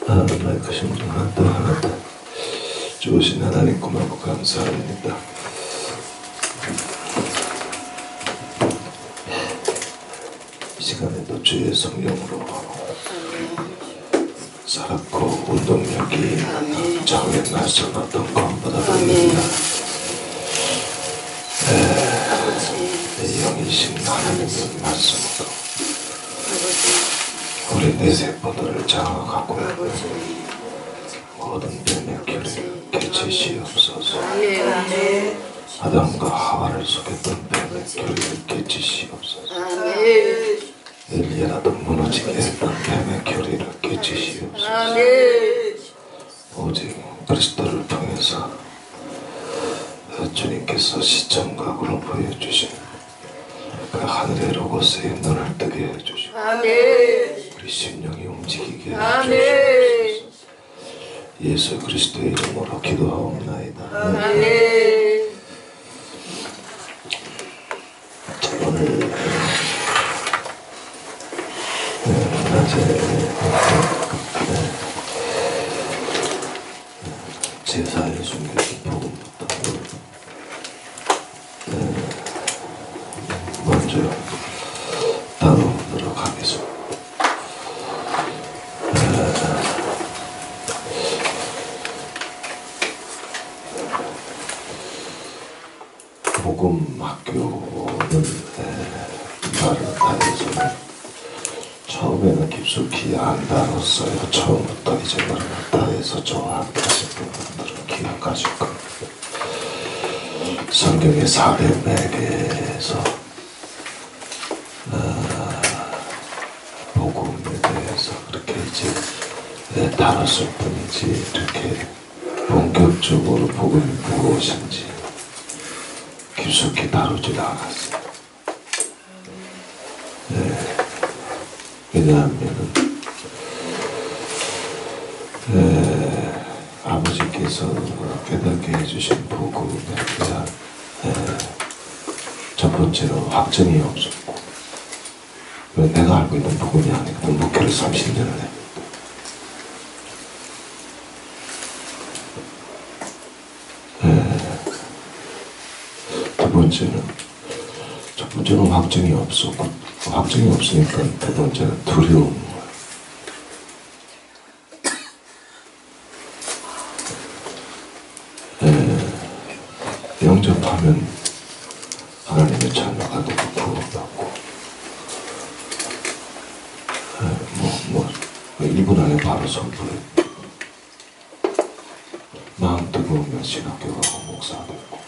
마이크 신경 하나 더. 좋으신 하나님 고맙고 감사합니다. 이 시간에도 주의 성령으로 살았고 운동력이 있는 장애 말씀 어떤 것보다 드립니다. 내 영이신 하나님의 말씀으로 우리 내 세포들을 장악하고 모든 뱀의 결을 깨치시옵소서. 아담과 하와를 속였던 뱀의 결을 깨치시옵소서. 엘리야라도 무너지게 했던 뱀의 결의를 깨치시옵소서. 오직 그리스도를 통해서 주님께서 시청각으로 보여주신 그 하늘의 로고스의 눈을 뜨게 해주시고 우리 심령이 움직이게 해주시옵소서. 예수 그리스도의 이름으로 기도하옵나이다. 자, 오늘 낮에 제사의 순교기 복음부터 먼저 다뤄보도록 하겠습니다. 복음 학교는 말을 다해서는 처음에는 깊숙이 안 다뤘어요. 처음부터 이제 말을 다해서 좋아한다 싶은 분들은 기억하실 겁니다. 성경의 사례맥에서 복음에 대해서 그렇게 이제 다뤘을 뿐이지 이렇게 본격적으로 복음이 무엇인지 깊숙이 다루질 않았어요. 왜냐하면 아버지께서 깨닫게 해주신 복음에 대한 첫 번째로 확증이 없었고, 내가 알고 있는 복음이 아니거든. 목회를 30년을 했는데 첫 번째는 확증이 없었고, 확증이 없으니까 두 번째는 두려움. 영접하면 하나님의 자녀가 되고 구원받고 1분 안에 바로 선포해. 마음 뜨거우면 신학교 가고 목사 되고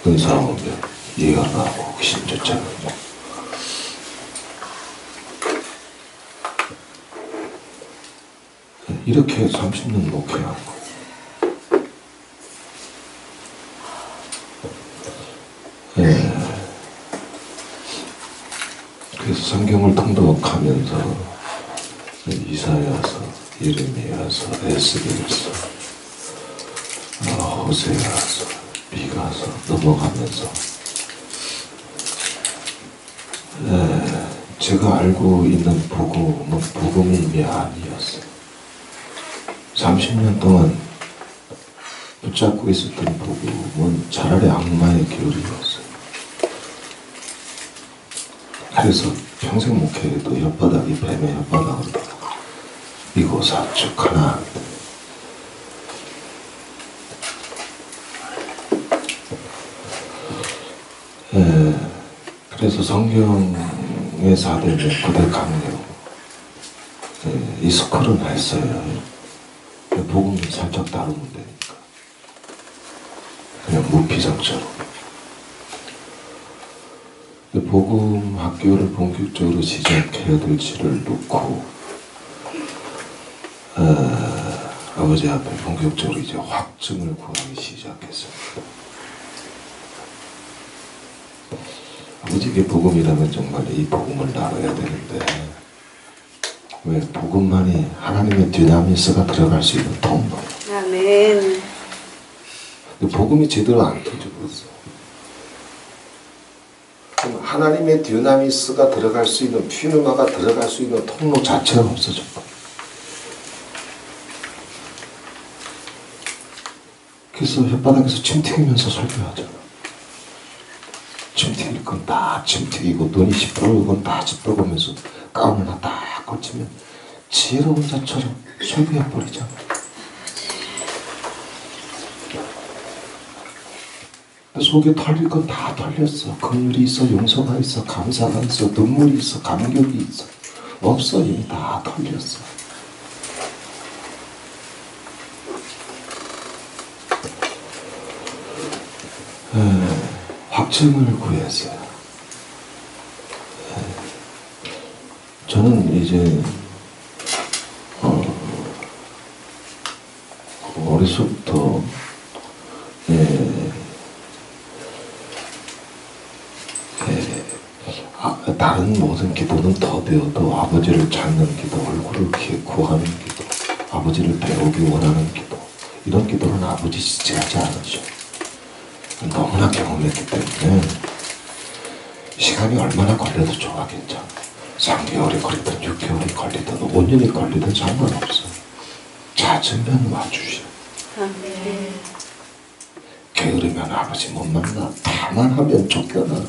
은사 오면 예언하고 신조차는 이렇게 30년 목회한 거. 그래서 성경을 통독하면서 이사야서, 예레미야서, 에스겔서, 호세아서, 미가서 넘어가면서 제가 알고 있는 복음은 복음이 아니었어요. 30년 동안 붙잡고 있었던 복음은 차라리 악마의 교리였어요. 그래서 평생 목회에도 혓바닥이 뱀의 혓바닥으로 이고 사축 하나. 그래서 성경의 4대명 9대 강령 이 스쿨은 했어요. 복음을 살짝 다루면 되니까 그냥 무피상처럼. 복음 학교를 본격적으로 시작해야 될지를 놓고 아버지 앞에 본격적으로 이제 확증을 구하기 시작했습니다. 아버지께 복음이라면 정말 이 복음을 나눠야 되는데 왜 복음만이 하나님의 디나미스가 들어갈 수 있는 통로. 아멘. 복음이 제대로 안 터져버렸어. 하나님의 디나미스가 들어갈 수 있는 퓨누마가 들어갈 수 있는 통로 자체가 없어졌고 그래서 혓바닥에서 침 튀기면서 설교하잖아. 침 튀길 건 다 침 튀기고 눈이 시뻘건 건 다 시뻘거면서 가운을 딱 걸치면 지혜로운 자처럼 설교해버리잖아. 속에 털릴 건 다 털렸어. 긍휼이 있어, 용서가 있어, 감사가 있어, 눈물이 있어, 감격이 있어. 없어. 이미 다 털렸어. 확증을 구했어요. 저는 이제 어려서부터 다른 모든 기도는 더되어도 아버지를 찾는 기도, 얼굴을 구하는 기도, 아버지를 배우기 원하는 기도, 이런 기도는 아버지 지체하지 않으셔. 너무나 경험했기 때문에 시간이 얼마나 걸려도 좋아. 괜찮아. 3개월이 걸리든 6개월이 걸리든 5년이 걸리든 상관없어. 찾으면 와주셔. 게으르면 아버지 못 만나. 다만 하면 쫓겨나.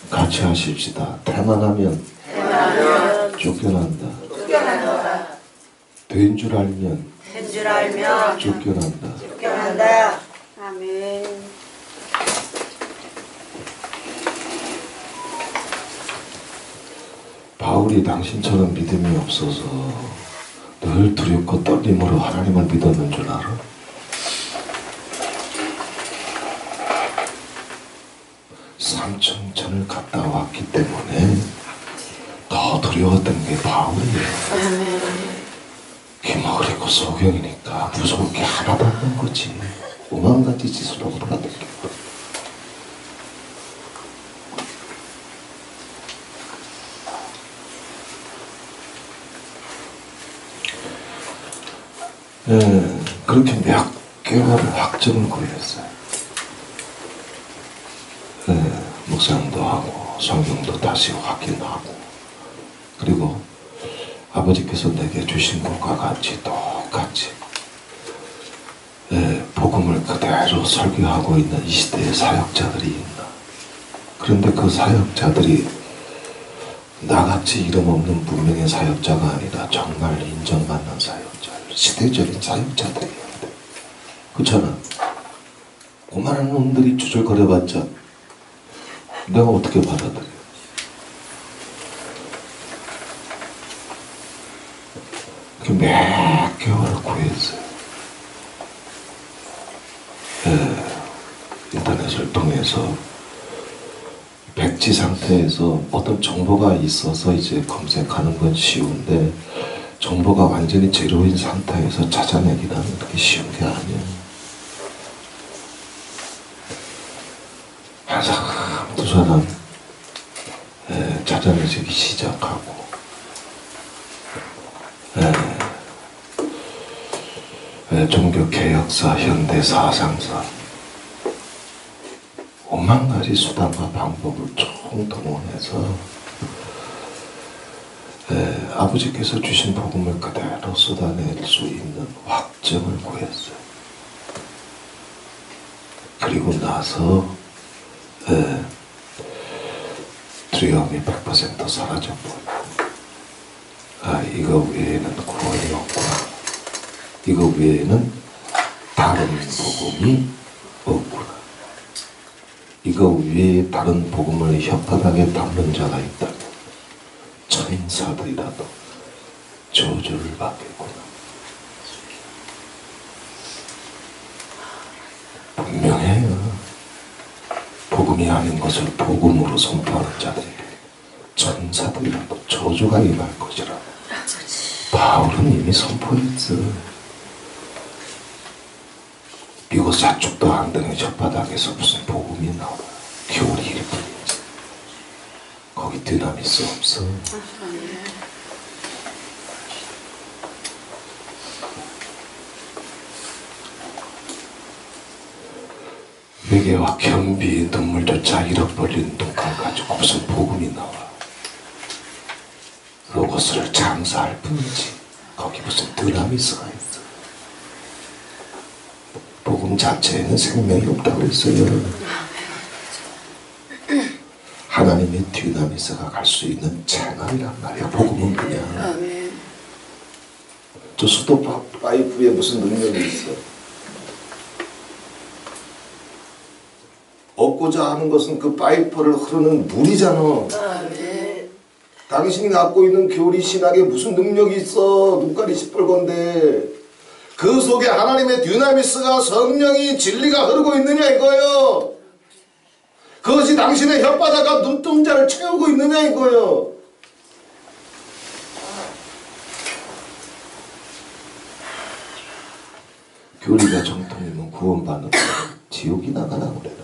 같이 하십시다. 태만하면 쫓겨난다. 된 줄 알면 쫓겨난다. 아멘. 바울이 당신처럼 믿음이 없어서 늘 두렵고 떨림으로 하나님을 믿었는 줄 알아? 삼층천을 갔다 왔기 때문에 더 두려웠던 게 바울이에요. 기막히고 소경이니까 무서울 게 하나도 없는 거지. 오만가지 짓을 하고 돌아다니고. 그렇게 몇 개월을 확정을 구했어요. 묵상도 하고 성경도 다시 확인하고, 그리고 아버지께서 내게 주신 것과 같이 똑같이 복음을 그대로 설교하고 있는 이 시대의 사역자들이 있나. 그런데 그 사역자들이 나같이 이름 없는 무명의 사역자가 아니라 정말 인정받는 사역자, 시대적인 사역자들이야. 그렇잖아. 고만한 놈들이 주절거려봤자 내가 어떻게 받아들여. 몇 개월을 구했어요. 인터넷을 통해서 백지 상태에서 어떤 정보가 있어서 이제 검색하는 건 쉬운데, 정보가 완전히 제로인 상태에서 찾아내기는 그렇게 쉬운 게 아니에요. 한 사람 두 사람 찾아내기 시작하고, 종교 개혁사, 현대 사상사, 오만 가지 수단과 방법을 총동원해서 아버지께서 주신 복음을 그대로 쏟아낼 수 있는 확증을 구했어요. 그리고 나서 두려움이 100% 사라져버리고, 이거 외에는 구원이 없구나. 이거 외에는 다른 복음이 없구나. 이거 외에 다른 복음을 혓바닥에 담는 자가 있다면 천인사들이라도 저주를 받겠구나. 분명해요. 복음이 아닌 것을 복음으로 선포하는 자들에게 천사들이라도 저주가 임할 것이라. 바울은 이미 선포했어. 이거 사축도 안 되는 혓바닥에서 무슨 복음이 나와. 겨울이 이리 풀리지. 거기 드나미스 없어. 회개와 겸비, 눈물조차 잃어버린 눈깔 가지고 무슨 복음이 나와. 로고스를 장사할 뿐이지. 거기 무슨 드라미스가 있어. 복음 자체에는 생명이 없다고 그랬어요. 하나님의 듀나미스가 갈 수 있는 채널이란 말이야. 복음은 그냥. 저 수도 파이프에 무슨 능력이 있어? 얻고자 하는 것은 그 파이프를 흐르는 물이잖아. 당신이 갖고 있는 교리 신학에 무슨 능력이 있어? 눈깔이 시뻘건데 그 속에 하나님의 듀나미스가 성령이 진리가 흐르고 있느냐 이거예요. 그것이 당신의 혓바닥과 눈동자를 채우고 있느냐 이거예요. 교리가 정통이면 구원받는 지옥이 나가라고 그래라.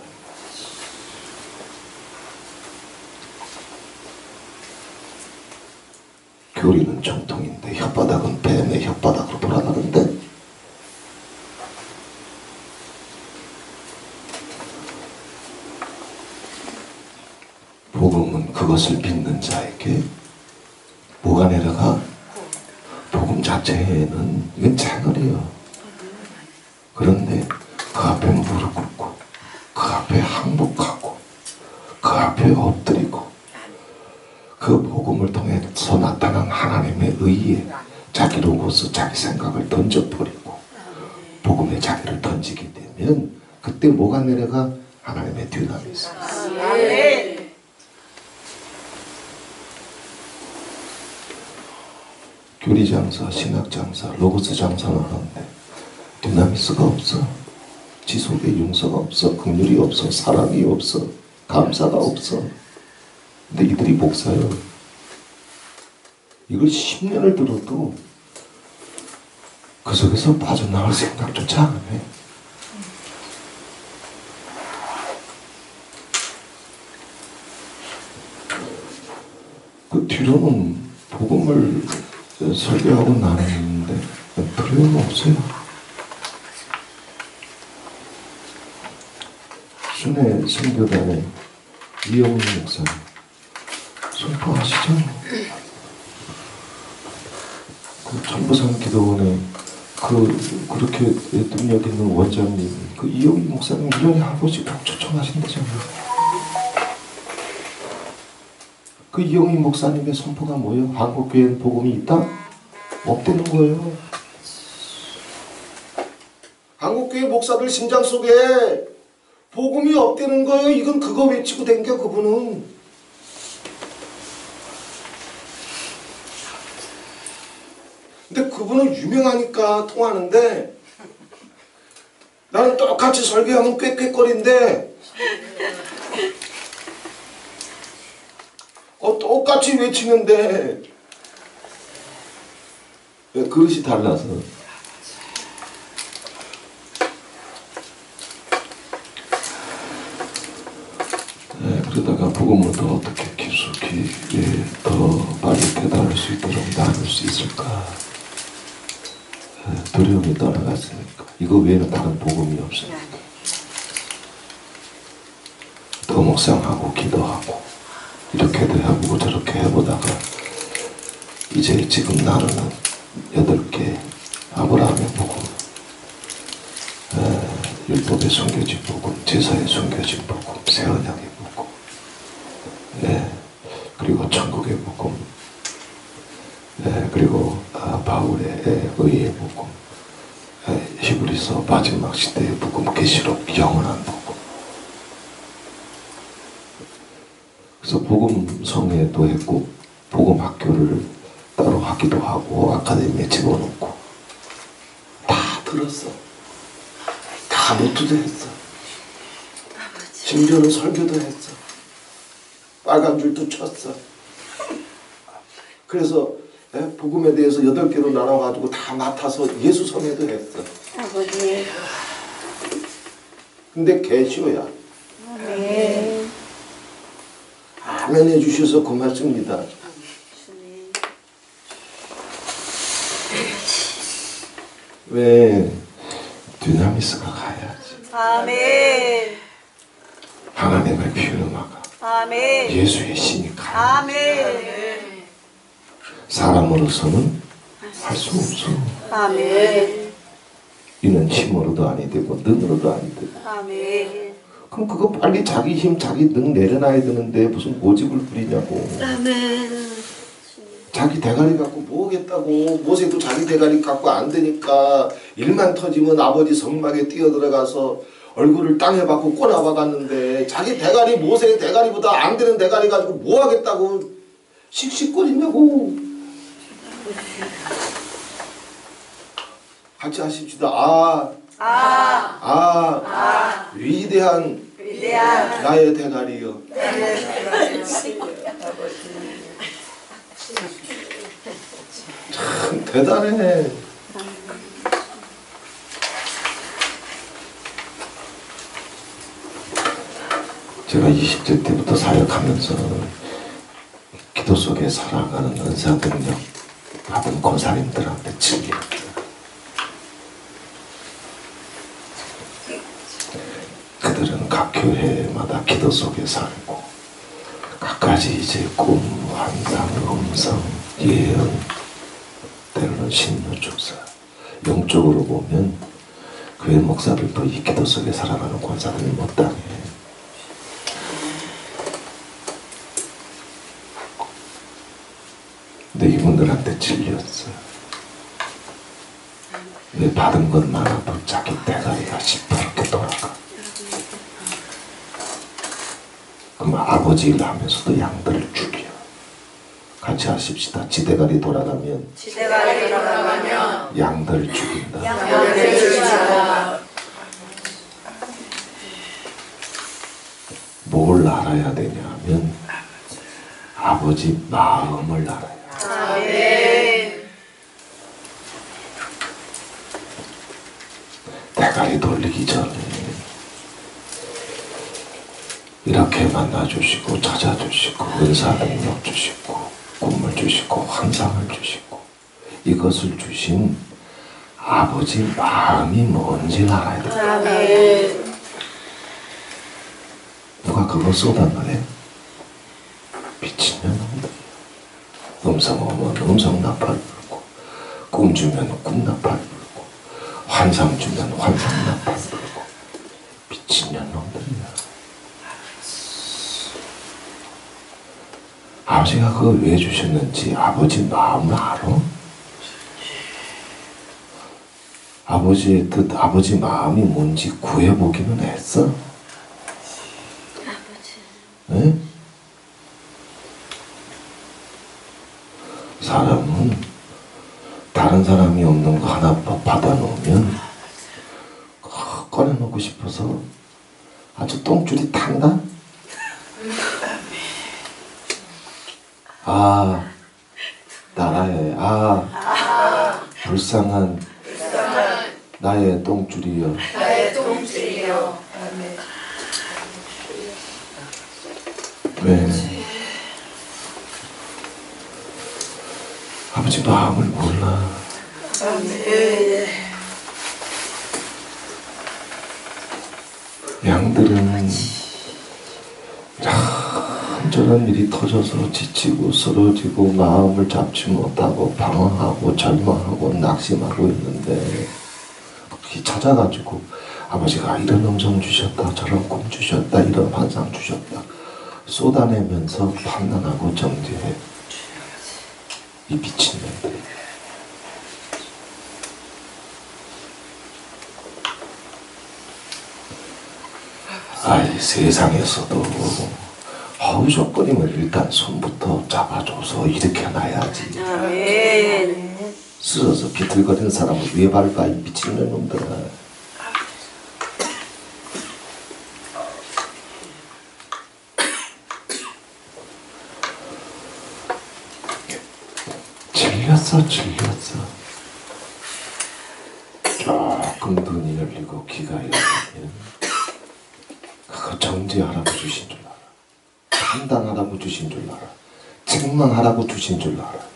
교리는 정통인데 혓바닥은 뱀의 혓바닥으로 돌아가는데 복음은 그것을 믿는 자에게 뭐가 내려가? 복음 자체에는 이건 채널이에요. 그런데 그 앞에 무릎 꿇고 그 앞에 항복하고 그 앞에 엎드리고 그 복음을 통해서 나타난 하나님의 의에 자기 로고스 자기 생각을 던져버리고 복음에 자기를 던지게 되면 그때 뭐가 내려가? 하나님의 듀나미스. 교리 장사, 신학 장사, 로고스 장사는 하는데 듀나미스가 없어. 지속의 용서가 없어. 긍휼이 없어. 사랑이 없어. 감사가 없어. 근데 이들이 목사요. 이걸 10년을 들어도 그 속에서 빠져나올 생각조차 안 해. 그 뒤로는 복음을 설교하고 나누는데 틀림없어요. 순회 선교단의 이영훈 목사님 선포하시죠? 그 전부산 기도원에 그렇게 능력 있는 원장님 그 이영훈 목사님 1년에 한 번씩 꼭 초청하신다잖아요. 그 이영훈 목사님의 선포가 뭐예요? 한국교회엔 복음이 있다? 없다는 거예요. 한국교회 목사들 심장 속에 복음이 없다는 거예요. 이건 그거 외치고 댕겨 그분은. 근데 그분은 유명하니까 통하는데 나는 똑같이 설교하면 꾀꾀거리는데 똑같이 외치는데 그릇이 달라서 그러다가 복음을 더 어떻게 깊숙이 더 빨리 깨달을 수 있도록 나눌 수 있을까 두려움이 떠나갔으니까 이거 외에는 다른 복음이 없으니까 더 묵상하고 기도하고 이렇게도 해보고 저렇게 해보다가 이제 지금 나누는 8개 아브라함의 복음 율법에 숨겨진 복음 제사에 숨겨진 복음 새 언약의 복음 그리고 천국의 복음 그리고 바울의 의의 복음 히브리서 마지막 시대의 복음 계시록 영원한 복음 그래서 복음 성회도 했고 복음 학교를 따로 하기도 하고 아카데미에 집어넣고 다 들었어. 다 노트도 했어. 심지어는 설교도 했어. 빨간 줄도 쳤어. 그래서 복음에 대해서 8개로 나눠가지고 다 맡아서 예수 성회도 했어. 아버지. 근데 개시오야. 네. 아멘 해주셔서 고맙습니다. 왜? 듀나미스가 가야지. 아멘. 하나님의 피르마가 아멘. 예수의 신이 가야지. 아멘. 사람으로서는 할 수 없어. 아멘. 이는 힘으로도 아니 되고 능으로도 아니 되고. 아멘. 그럼 그거 빨리 자기 힘 자기 능 내려놔야 되는데 무슨 고집을 부리냐고. 아멘. 자기 대가리 갖고 뭐 하겠다고. 모세도 자기 대가리 갖고 안 되니까 일만 터지면 아버지 성막에 뛰어들어가서 얼굴을 땅에 박고 꼬나박았는데 자기 대가리 모세의 대가리보다 안 되는 대가리 가지고 뭐 하겠다고 씩씩거리냐고. 같이 하십시다. 위대한 나의 대가리여. 참 대단해. 제가 20대 때부터 사역하면서 기도 속에 살아가는 은사 능력 받은 권사님들한테 질립니다. 그들은 각 교회마다 기도 속에 살고 각가지 이제 꿈, 환상, 음성, 예언, 때로는 신묘주사, 영적으로 보면 교회 목사들도 이 기도 속에 살아가는 권사들이 못당해. 근데 이분들한테 질렸어. 왜 받은 것 많아도 자기 대가리가 시퍼렇게 돌아가. 그럼 아버지 일 하면서도 양들을 죽여. 같이 하십시다. 지대가리 돌아가면 양들을 죽인다. 뭘 알아야 되냐면 아버지 마음을 알아야 돼. 아멘. 대가리 돌리기 전에 이렇게 만나주시고 찾아주시고 은사 능력 주시고 꿈을 주시고 환상을 주시고 이것을 주신 아버지 마음이 뭔지 알아야 돼. 아멘. 누가 그거 쏟아내래? 미친년 놈들. 음성 오면 음성 나팔 불고 꿈 주면 꿈 나팔 불고 환상 주면 환상 나팔 불고 미친년 놈들이야. 아버지가 그걸 왜 주셨는지 아버지 마음을 알아? 아버지의 뜻, 아버지 마음이 뭔지 구해보기는 했어? 네? 사람은 다른 사람이 없는 거 하나 받아놓으면 꺼내놓고 싶어서 아주 똥줄이 탄다? 나라의 불쌍한 나의 똥줄이여. 왜? 아버지 마음을 몰라. 양들은 저런 일이 터져서 지치고 쓰러지고 마음을 잡지 못하고 방황하고 절망하고 낙심하고 있는데 찾아가지고 아버지가 이런 음성 주셨다, 저런 꿈 주셨다, 이런 환상 주셨다 쏟아내면서 판단하고 정죄해. 이 미친년들. 세상에서도 허우적거리면 일단 손부터 잡아줘서 일으켜놔야지. 아멘. 쓰러서 비틀거리는 사람을 왜 밟아, 이 미친년 놈들아. 질렸어. 조금 눈이 열리고 귀가 열리면 그거 정죄하라고 주신 줄 알아. 판단하라고 주신 줄 알아. 책망하라고 주신 줄 알아.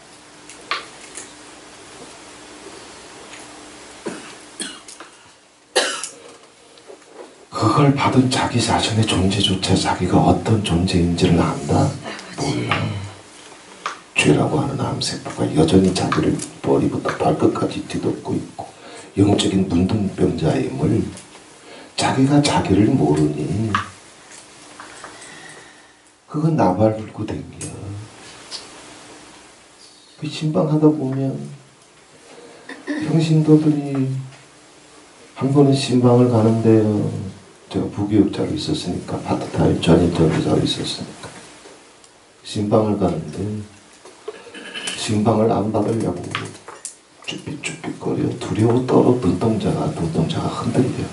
그걸 받은 자기 자신의 존재조차 자기가 어떤 존재인지를 안다? 몰라. 죄라고 하는 암세포가 여전히 자기를 머리부터 발끝까지 뒤덮고 있고 영적인 문둥병자임을 자기가 자기를 모르니 그건 나발 불고 댕겨. 그 신방하다 보면 평신도들이 한 번은 신방을 가는데요. 제가 부교육자로 있었으니까 파트타임 전임 전도자로 있었으니까 신방을 가는데 신방을 안 받으려고 쭈삣쭈삣거려 두려워 떨어 눈동자가 흔들려.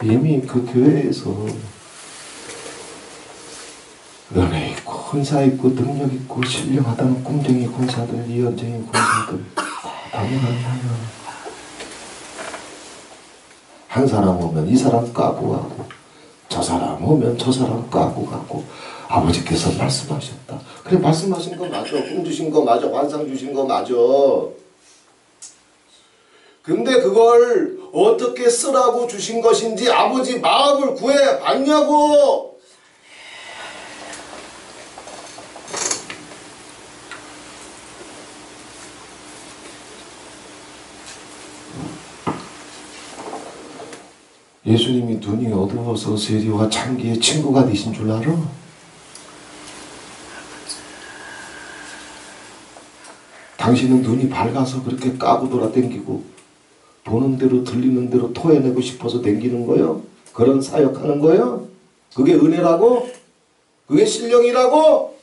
이미 그 교회에서 은혜 있고 헌사 있고 능력 있고 신령하다는 꿈쟁이 군사들, 이연쟁이 군사들 다 다녀갔나요? 한 사람 오면 이 사람 까고 가고 저 사람 오면 저 사람 까고 가고 아버지께서 말씀하셨다. 그래 말씀하신 거 맞아. 꿈 주신 거 맞아. 환상 주신 거 맞아. 근데 그걸 어떻게 쓰라고 주신 것인지 아버지 마음을 구해 봤냐고. 예수님이 눈이 어두워서 세리와 창기의 친구가 되신 줄 알아? 당신은 눈이 밝아서 그렇게 까고 돌아다니고 보는 대로 들리는 대로 토해내고 싶어서 댕기는 거요? 그런 사역하는 거요? 그게 은혜라고? 그게 신령이라고?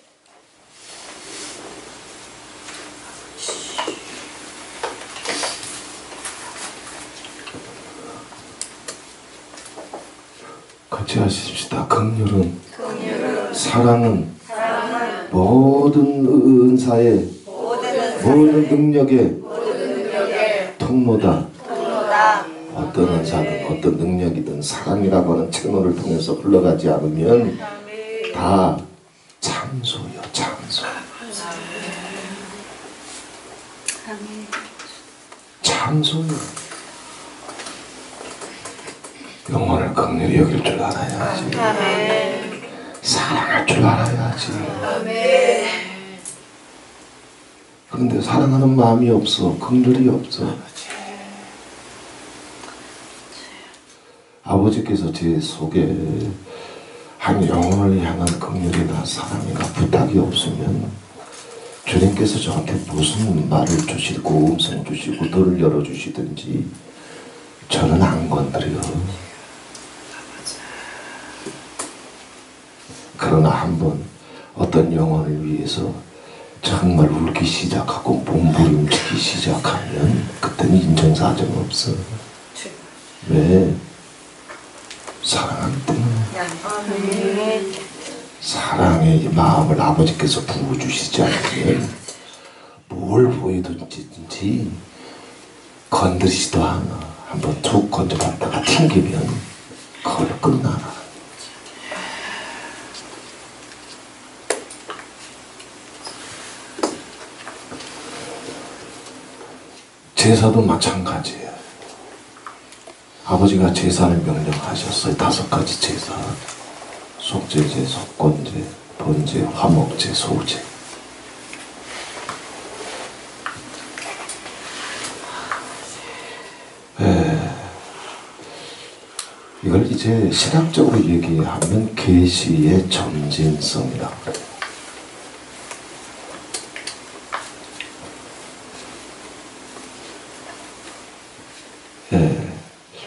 같이 하십시다. 긍휼은 사랑은 모든 은사의 모든 능력의 통로다. 어떤 은사든 어떤 능력이든 사랑이라고 하는 채널을 통해서 흘러가지 않으면 다 참소요. 참소. 참소요. 영혼을 긍휼히 여길 줄 알아야지. 사랑할 줄 알아야지. 그런데 사랑하는 마음이 없어. 긍휼이 없어. 아버지께서 제 속에 한 영혼을 향한 긍휼이나 사랑이나 부탁이 없으면 주님께서 저한테 무슨 말을 주시고 음성 주시고 눈을 열어주시든지 저는 안 건드려. 그러나 한번 어떤 영혼을 위해서 정말 울기 시작하고 몸부림치기 시작하면 그때는 인정사정 없어. 왜? 사랑하기 때문에. 사랑의 마음을 아버지께서 부어주시지 않으면 뭘 보이든지 건드리지도 않아. 한번 툭 건져봤다가 튕기면 그걸로 끝나나. 제사도 마찬가지예요. 아버지가 제사를 명령하셨어요. 5가지 제사. 속죄제, 속건제, 번제, 화목제, 소제. 이걸 이제 신학적으로 얘기하면 계시의 점진성이라고 그래요.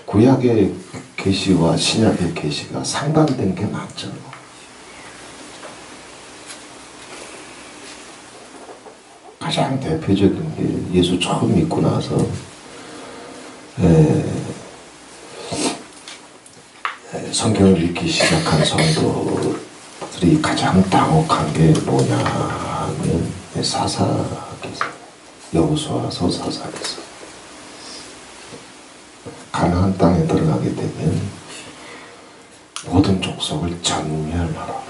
구약의 계시와 신약의 계시가 상반된 게 많죠. 가장 대표적인 게 예수 처음 믿고 나서 성경을 읽기 시작한 성도들이 가장 당혹한 게 뭐냐 하면 사사기서, 여호수아서 사사기서. 가나안 땅에 들어가게 되면 모든 족속을 전멸하라.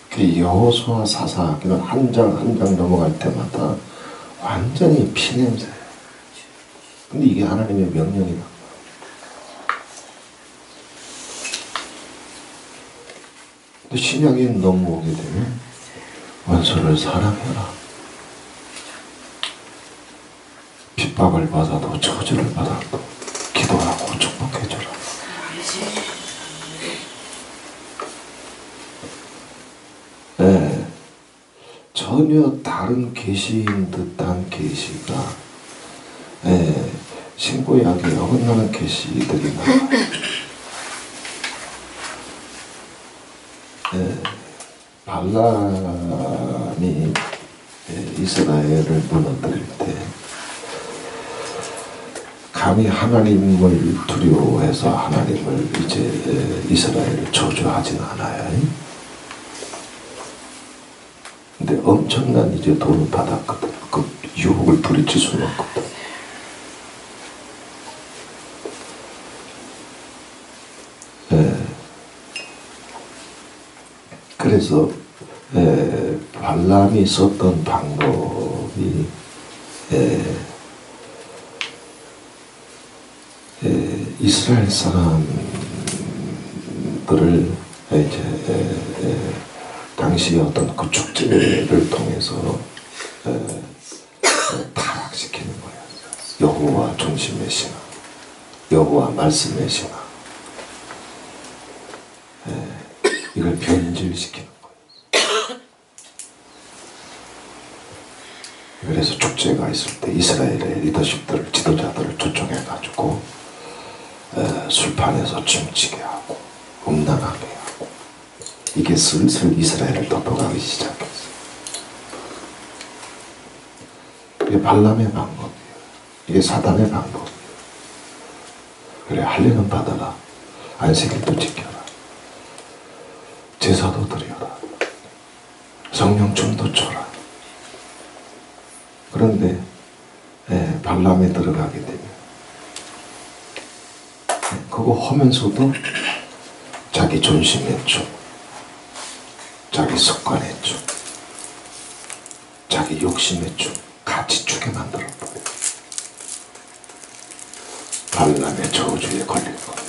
그 여호수아 사사기는 한 장 한 장 넘어갈 때마다 완전히 피냄새예요. 근데 이게 하나님의 명령이다. 근데 신약에 넘어오게 되면 원수를 사랑해라. 핍박을 받아도 저주를 받아도 기도하고 축복해줘라. 네, 전혀 다른 계시인 듯한 계시가 네, 신구약에 어긋나는 계시들이 나와요. 네, 발람이 이스라엘을 무너뜨릴 때 감히 하나님을 두려워해서 하나님을 이제 이스라엘을 저주하진 않아요. 근데 엄청난 이제 돈을 받았거든. 그 유혹을 부딪힐 수는 없거든. 그래서 발람이 썼던 방법이 이스라엘 사람들을 이제 당시 어떤 그 축제를 통해서 타락시키는 거예요. 여호와 중심의 신앙, 여호와 말씀의 신앙, 이걸 변질시키는 거예요. 그래서 축제가 있을 때 이스라엘의 리더십들을, 지도자들을 초청해가지고 술판에서 춤추게 하고 음란하게 하고, 이게 슬슬 이스라엘을 덮어가기 시작했어요. 이게 발람의 방법이에요. 이게 사단의 방법이에요. 그래, 할례는 받아라. 안식일도 지켜라. 제사도 드려라. 성령춤도 춰라. 그런데 발람에 들어가게 되면 그거 하면서도 자기 존심의 춤, 자기 습관의 춤, 자기 욕심의 춤 같이 추게 만들어버려요. 발람의 저주에 걸린 거예요.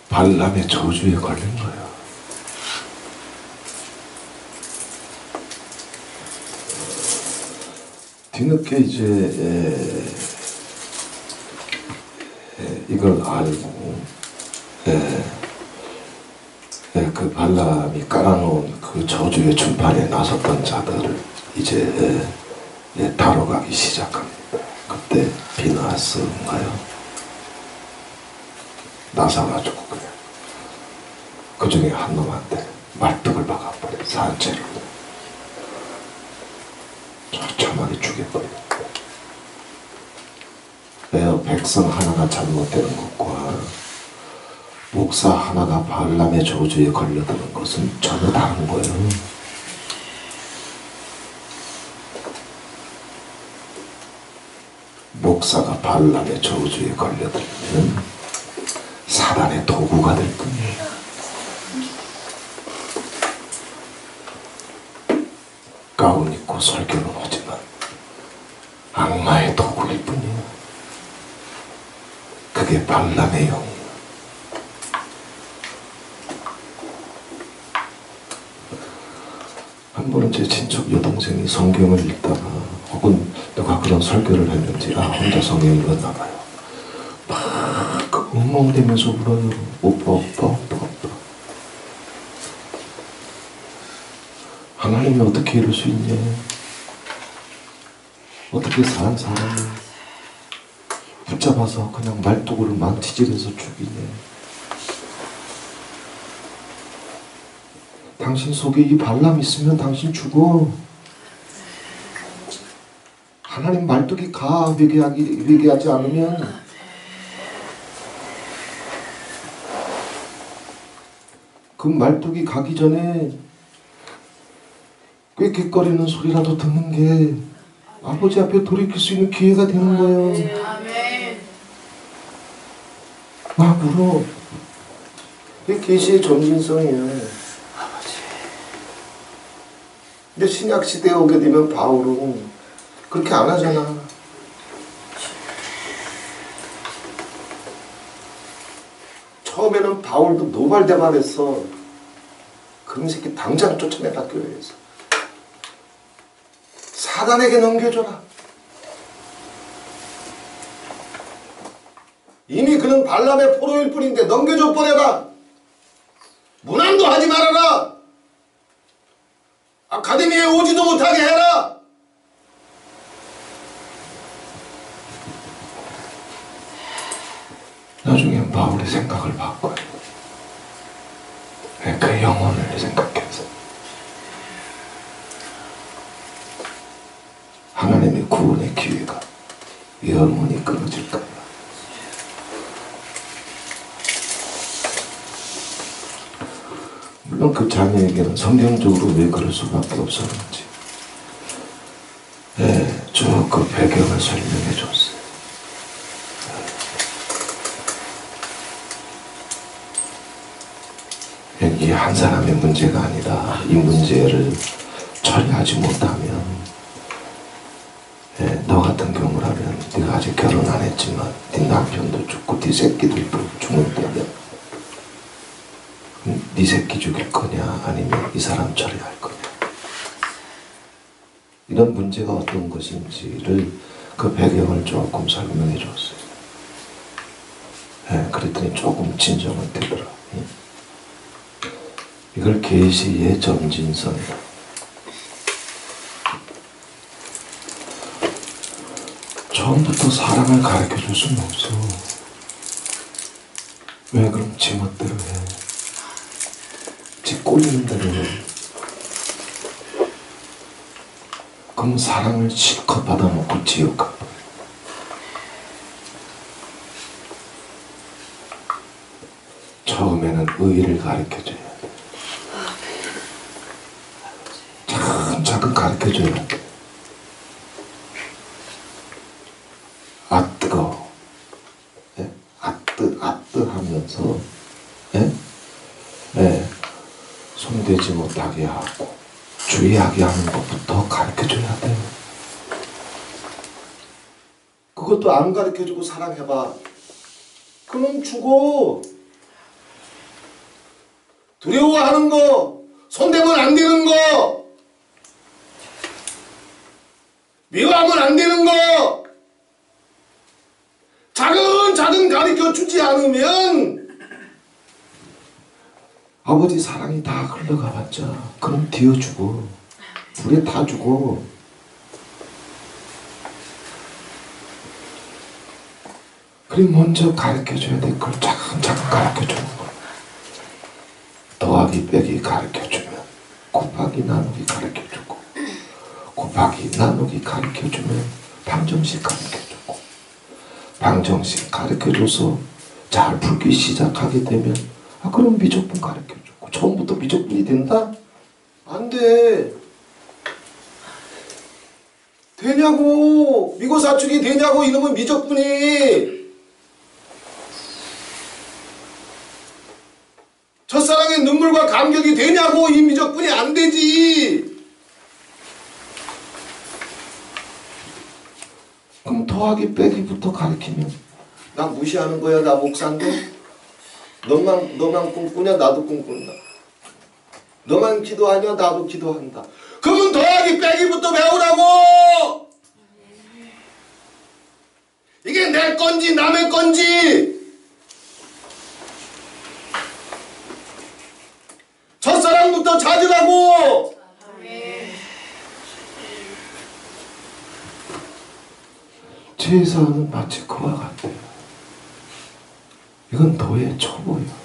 발람의 저주에 걸린 거예요. 뒤늦게 이제 이걸 알고 그 발람이 깔아놓은 그 저주의 준판에 나섰던 자들을 이제 다뤄가기 시작합니다. 그때 비느하스인가요? 나서가지고 그냥 그 중에 한 놈한테 말뚝을 박아버려. 산채로 처참하게 죽여버려. 왜요? 백성 하나가 잘못되는 것과 목사 하나가 발람의 저주에 걸려드는 것은 전혀 다른 거예요. 목사가 발람의 저주에 걸려들면 사단의 도구가 될 뿐이에요. 가운 입고 설교는 하지만 악마의 도구일 뿐이에요. 그게 발람의 영이에요. 한 번은 제 친척 여동생이 성경을 읽다가 혹은 누가 그런 설교를 했는지 혼자 성경 읽었나 봐요. 막 엉엉대면서 울어요. 오빠 오빠 오빠 오빠. 하나님이 어떻게 이럴 수 있냐. 어떻게 사는 사람을 붙잡아서 그냥 말뚝으로 망치질해서 죽이냐. 당신 속에 이 발람 있으면 당신 죽어. 하나님 말뚝이 가 회개하지 않으면. 그 말뚝이 가기 전에 꾀꾀거리는 소리라도 듣는 게 아버지 앞에 돌이킬 수 있는 기회가 되는 거예요. 막 울어. 그게 계시의 점진성이에요. 근데 신약 시대에 오게 되면 바울은 그렇게 안 하잖아. 바울도 노발대발했어. 그런 새끼 당장 쫓아내라 교회에서. 사단에게 넘겨줘라. 이미 그는 발람의 포로일 뿐인데 넘겨줘 버려라. 문안도 하지 말아라. 아카데미에 오지도 못하게 해라. 나중엔 바울의 생각을 바꿔요. 그 영혼을 생각해서 하나님의 구원의 기회가 영원히 끊어질까요? 물론 그 자녀에게는 성경적으로 왜 그럴 수밖에 없었는지 쭉 그 배경을 설명해 줬어요. 이게 한 사람의 문제가 아니라 이 문제를 처리하지 못하면 너 같은 경우라면 네가 아직 결혼 안 했지만 네 남편도 죽고 네 새끼들도 죽는다면 네 새끼 죽일 거냐 아니면 이 사람 처리할 거냐, 이런 문제가 어떤 것인지를 그 배경을 조금 설명해 줬어요. 그랬더니 조금 진정은 되더라. 이걸 계시의 점진성이다. 처음부터 사랑을 가르쳐 줄 수는 없어. 왜 그럼 제멋대로 해. 지 꼴리는 대로 해. 그럼 사랑을 실컷 받아먹고 지옥 가. 처음에는 의의를 가르쳐줘야 돼. 차근차근 가르쳐줘야 돼. 아 뜨거워. 아뜨 하면서 손대지 못하게 하고 주의하게 하는 것부터 가르쳐줘야 돼. 그것도 안 가르쳐주고 사랑해봐. 그럼 죽어. 두려워하는 거, 손대면 안 되는 거, 미워하면 안 되는 거, 차근차근 가르쳐주지 않으면 아버지 사랑이 다 흘러가봤자 그럼 뒤어 죽어. 불에 다 죽어. 그럼 먼저 가르쳐줘야 될 걸 차근차근 가르쳐주는 거야. 더하기 빼기 가르쳐주면 곱하기 나누기 가르쳐주고, 곱하기 나누기 가르쳐주면 방정식 가르쳐주고, 방정식 가르쳐줘서 잘 풀기 시작하게 되면 그럼 미적분 가르쳐주고. 처음부터 미적분이 된다? 안 돼. 되냐고. 미고사축이 되냐고. 이놈은 미적분이. 첫사랑의 눈물과 감격이 되냐고. 이 미적분이 안 되지. 그럼 더하기 빼기부터 가르치면 나 무시하는 거야. 나 목사인데. 너만 꿈꾸냐? 나도 꿈꾼다. 너만 기도하냐? 나도 기도한다. 그러면 더하기 빼기부터 배우라고. 이게 내 건지 남의 건지. 첫사랑부터 찾으라고. 제사는 마치 그와 같아요. 이건 도의 초보예요.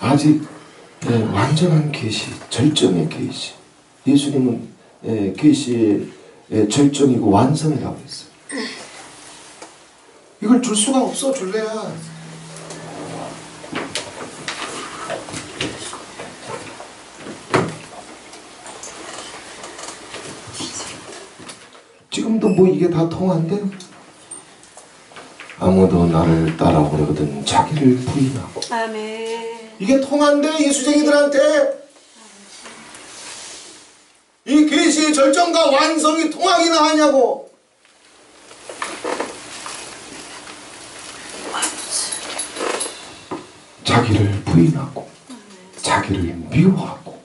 아직 완전한 계시, 절정의 계시. 예수님은 계시의 절정이고 완성이라고 했어요. 이걸 줄 수가 없어. 줄래야. 지금도 뭐 이게 다 통한데? 아무도 나를 따라오려거든 자기를 부인하고. 아멘. 이게 통한데 이 수쟁이들한테. 이 계시의 절정과 완성이 통하기나 하냐고. 자기를 부인하고 자기를 미워하고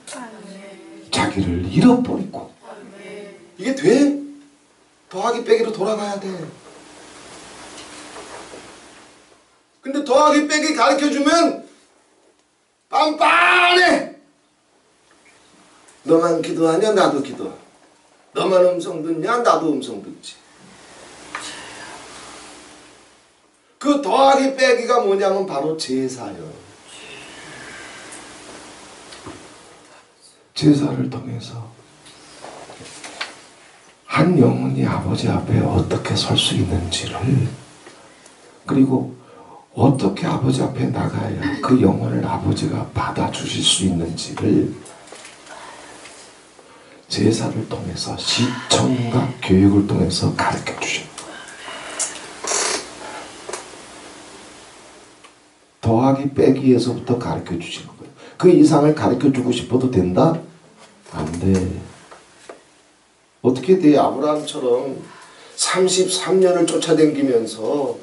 자기를 잃어버리고 이게 돼? 더하기 빼기로 돌아가야 돼. 근데 더하기 빼기 가르쳐주면 빤빤해. 너만 기도하냐 나도 기도하고, 너만 음성 듣냐 나도 음성 듣지. 그 더하기 빼기가 뭐냐면 바로 제사요. 제사를 통해서 한 영혼이 아버지 앞에 어떻게 설 수 있는지를, 그리고 어떻게 아버지 앞에 나가야 그 영혼을 아버지가 받아주실 수 있는지를 제사를 통해서, 시청과 교육을 통해서 가르쳐 주십니다. 더하기 빼기에서부터 가르쳐 주시는 거예요. 그 이상을 가르쳐 주고 싶어도 된다? 안 돼. 어떻게 돼? 아브라함처럼 33년을 쫓아다니면서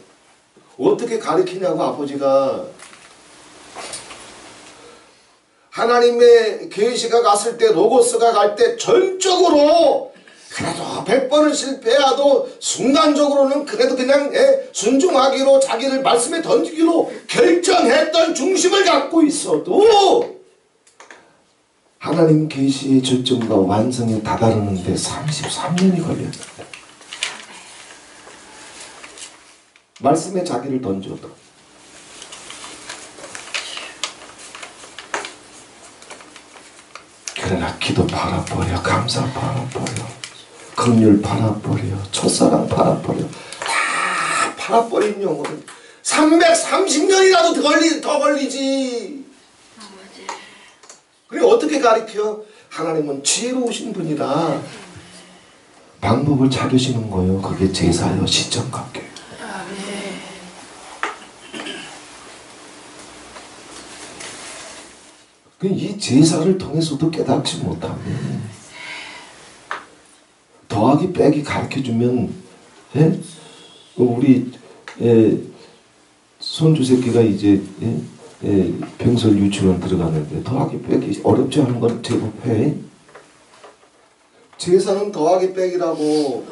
어떻게 가르치냐고. 아버지가 하나님의 계시가 갔을 때, 로고스가 갈 때 전적으로, 그래도 100번을 실패해도 순간적으로는 그래도 그냥 순종하기로, 자기를 말씀에 던지기로 결정했던 중심을 갖고 있어도 하나님 계시의 절정과 완성에 다다르는데 33년이 걸렸는데, 말씀에 자기를 던져도 그러나 기도 팔아버려, 감사 팔아버려, 긍휼 팔아버려, 첫사랑 팔아버려, 다 팔아버린 영혼은 330년이라도 더 걸리지. 그래 어떻게 가르쳐? 하나님은 지혜로우신 분이라 방법을 찾으시는 거예요. 그게 제사요, 시청과 교육. 이 제사를 통해서도 깨닫지 못하면, 더하기 빼기 가르쳐주면, 우리 손주 새끼가 이제 병설 유치원 들어가는데 더하기 빼기 어렵지 않은 건 제법 해. 제사는 더하기 빼기라고.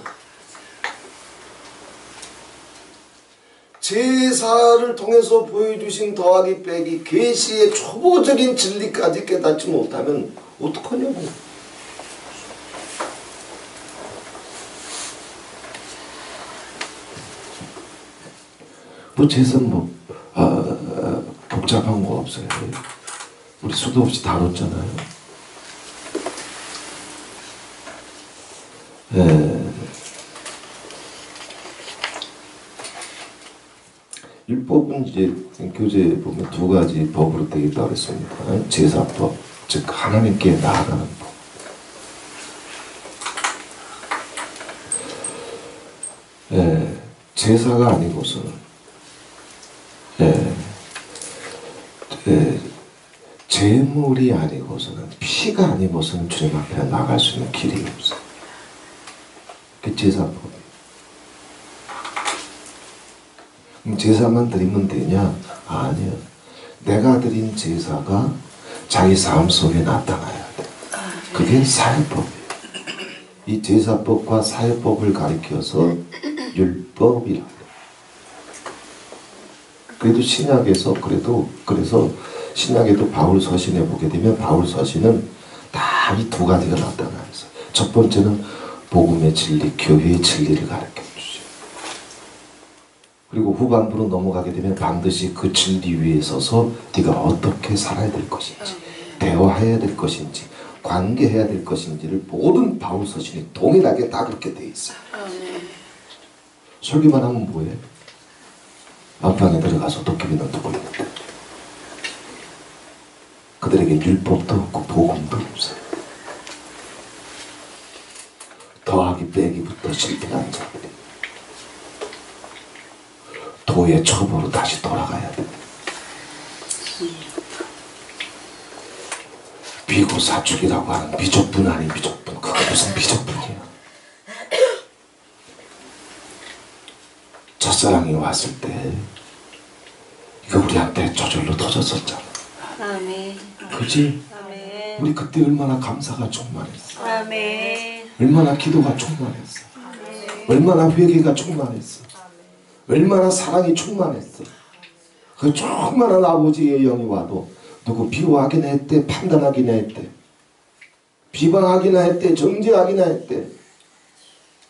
제사를 통해서 보여주신 더하기 빼기, 계시의 초보적인 진리까지 깨닫지 못하면 어떡하냐고. 뭐 제사는 복잡한 거 없어요. 우리 수도 없이 다뤘잖아요. 율법은 이제 교재에 보면 두 가지 법으로 되어 있다고 했습니다. 제사법, 즉 하나님께 나아가는 법. 제사가 아니고서는 제물이 아니고서는, 피가 아니고서는 주님 앞에 나갈 수 있는 길이 없어요. 그 제사법이. 제사만 드리면 되냐? 아니요. 내가 드린 제사가 자기 삶 속에 나타나야 돼. 그게 사회법이에요. 이 제사법과 사회법을 가리켜서 율법이라고. 그래도 신약에서 그래서 신약에도 바울 서신에 보게 되면 바울 서신은 다 이 두 가지가 나타나 있어요. 첫 번째는 복음의 진리, 교회의 진리를 가르쳐 주죠. 그리고 후반부로 넘어가게 되면 반드시 그 진리 위에 서서 네가 어떻게 살아야 될 것인지, 대화해야 될 것인지, 관계해야 될 것인지를 모든 바울 서신이 동일하게 다 그렇게 돼 있어요. 설교만 하면 뭐해? 안방에 들어가서 도깨비는 두고 있는데 그들에게 율법도 없고 복음도 없어요. 더하기 빼기부터 실패한 자들이 도의 첩으로 다시 돌아가야 돼. 비고사축이라고 하는 미적분 아닌 미적분, 그게 무슨 미적분이야. 첫사랑이 왔을 때 이거 우리한테 저절로 터졌었잖아. 아멘. 그치? 아멘. 우리 그때 얼마나 감사가 충만했어. 아멘. 얼마나 기도가 충만했어. 얼마나 회개가 충만했어. 얼마나 사랑이 충만했어. 그 충만한 아버지의 영이 와도 누구 비호하기나 했대, 판단하기나 했대, 비방하기나 했대, 정죄하기나 했대.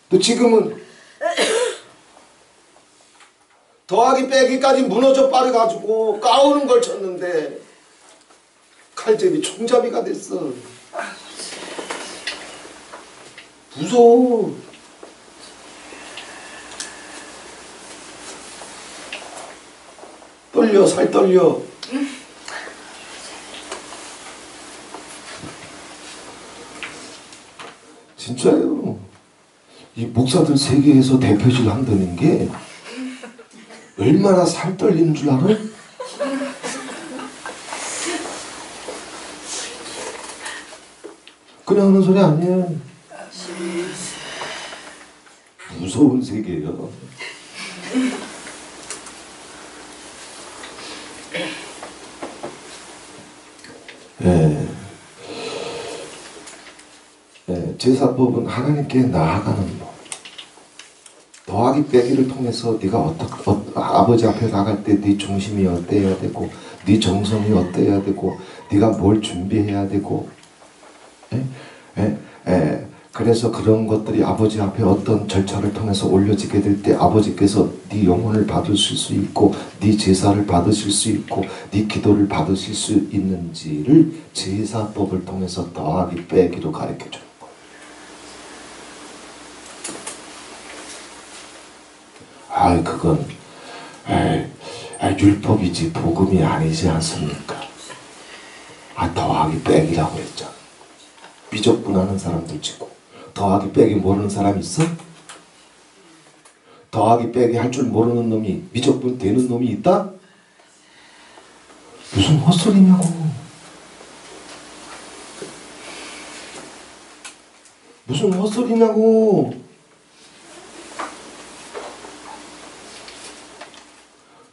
또 지금은 더하기 빼기까지 무너져 빠져가지고 까오는 걸 쳤는데 칼제비 총잡이가 됐어. 무서워. 떨려, 살 떨려. 진짜요. 이 목사들 세계에서 대표질 한다는 게 얼마나 살 떨리는 줄 알아? 그냥 하는 소리 아니에요. 무서운 세계예요. 예. 예, 제사법은 하나님께 나아가는 법. 더하기 빼기를 통해서 네가 아버지 앞에 나갈 때 네 중심이 어때야 되고, 네 정성이 어때야 되고, 네가 뭘 준비해야 되고, 예? 예? 예. 그래서 그런 것들이 아버지 앞에 어떤 절차를 통해서 올려지게 될 때 아버지께서 네 영혼을 받으실 수 있고, 네 제사를 받으실 수 있고, 네 기도를 받으실 수 있는지를 제사법을 통해서 더하기 빼기로 가르쳐 주는 거예요. 아이 그건 율법이지 복음이 아니지 않습니까? 더하기 빼기라고 했잖아. 미적분하는 사람들 치고 더하기 빼기 모르는 사람 있어? 더하기 빼기 할 줄 모르는 놈이 미적분 되는 놈이 있다? 무슨 헛소리냐고. 무슨 헛소리냐고.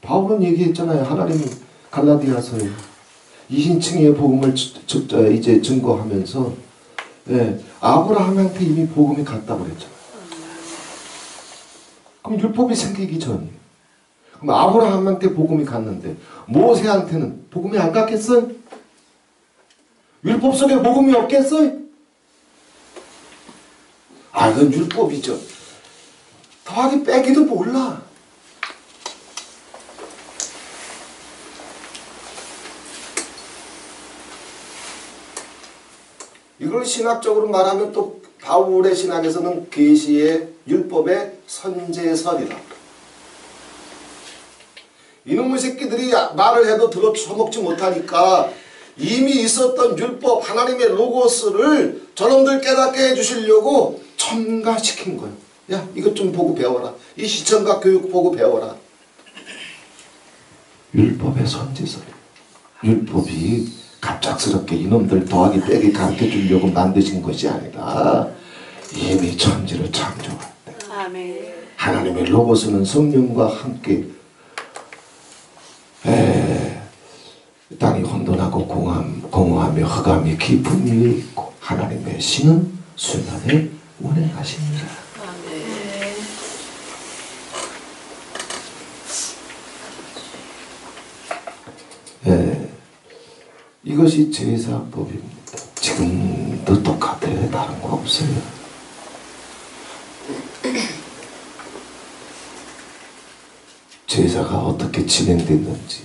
바울은 얘기했잖아요. 하나님이 갈라디아서에 이신층의 복음을 이제 증거하면서 아브라함한테 이미 복음이 갔다고 그랬잖아요. 그럼 율법이 생기기 전이에요. 그럼 아브라함한테 복음이 갔는데 모세한테는 복음이 안 갔겠어요? 율법 속에 복음이 없겠어요? 그건 율법이죠. 더하기 빼기도 몰라. 이걸 신학적으로 말하면 또 바울의 신학에서는 계시의 율법의 선제설이라. 이놈의 새끼들이 말을 해도 들어 처먹지 못하니까 이미 있었던 율법 하나님의 로고스를 저놈들 깨닫게 해주시려고 첨가시킨 거예요. 야 이것 좀 보고 배워라. 이 시청각 교육 보고 배워라. 율법의 선제설. 율법이 갑작스럽게 이놈들 더하기 빼기 가르쳐 주려고 만드신 것이 아니라 이미 천지를 창조할 때 아멘. 하나님의 로고스는 성령과 함께 땅이 혼돈하고 공허하며 흑암이 깊은 위에 있고 하나님의 신은 순간에 운행하십니다. 이것이 제사법입니다. 지금도 똑같아요. 다른 거 없어요. 제사가 어떻게 진행됐는지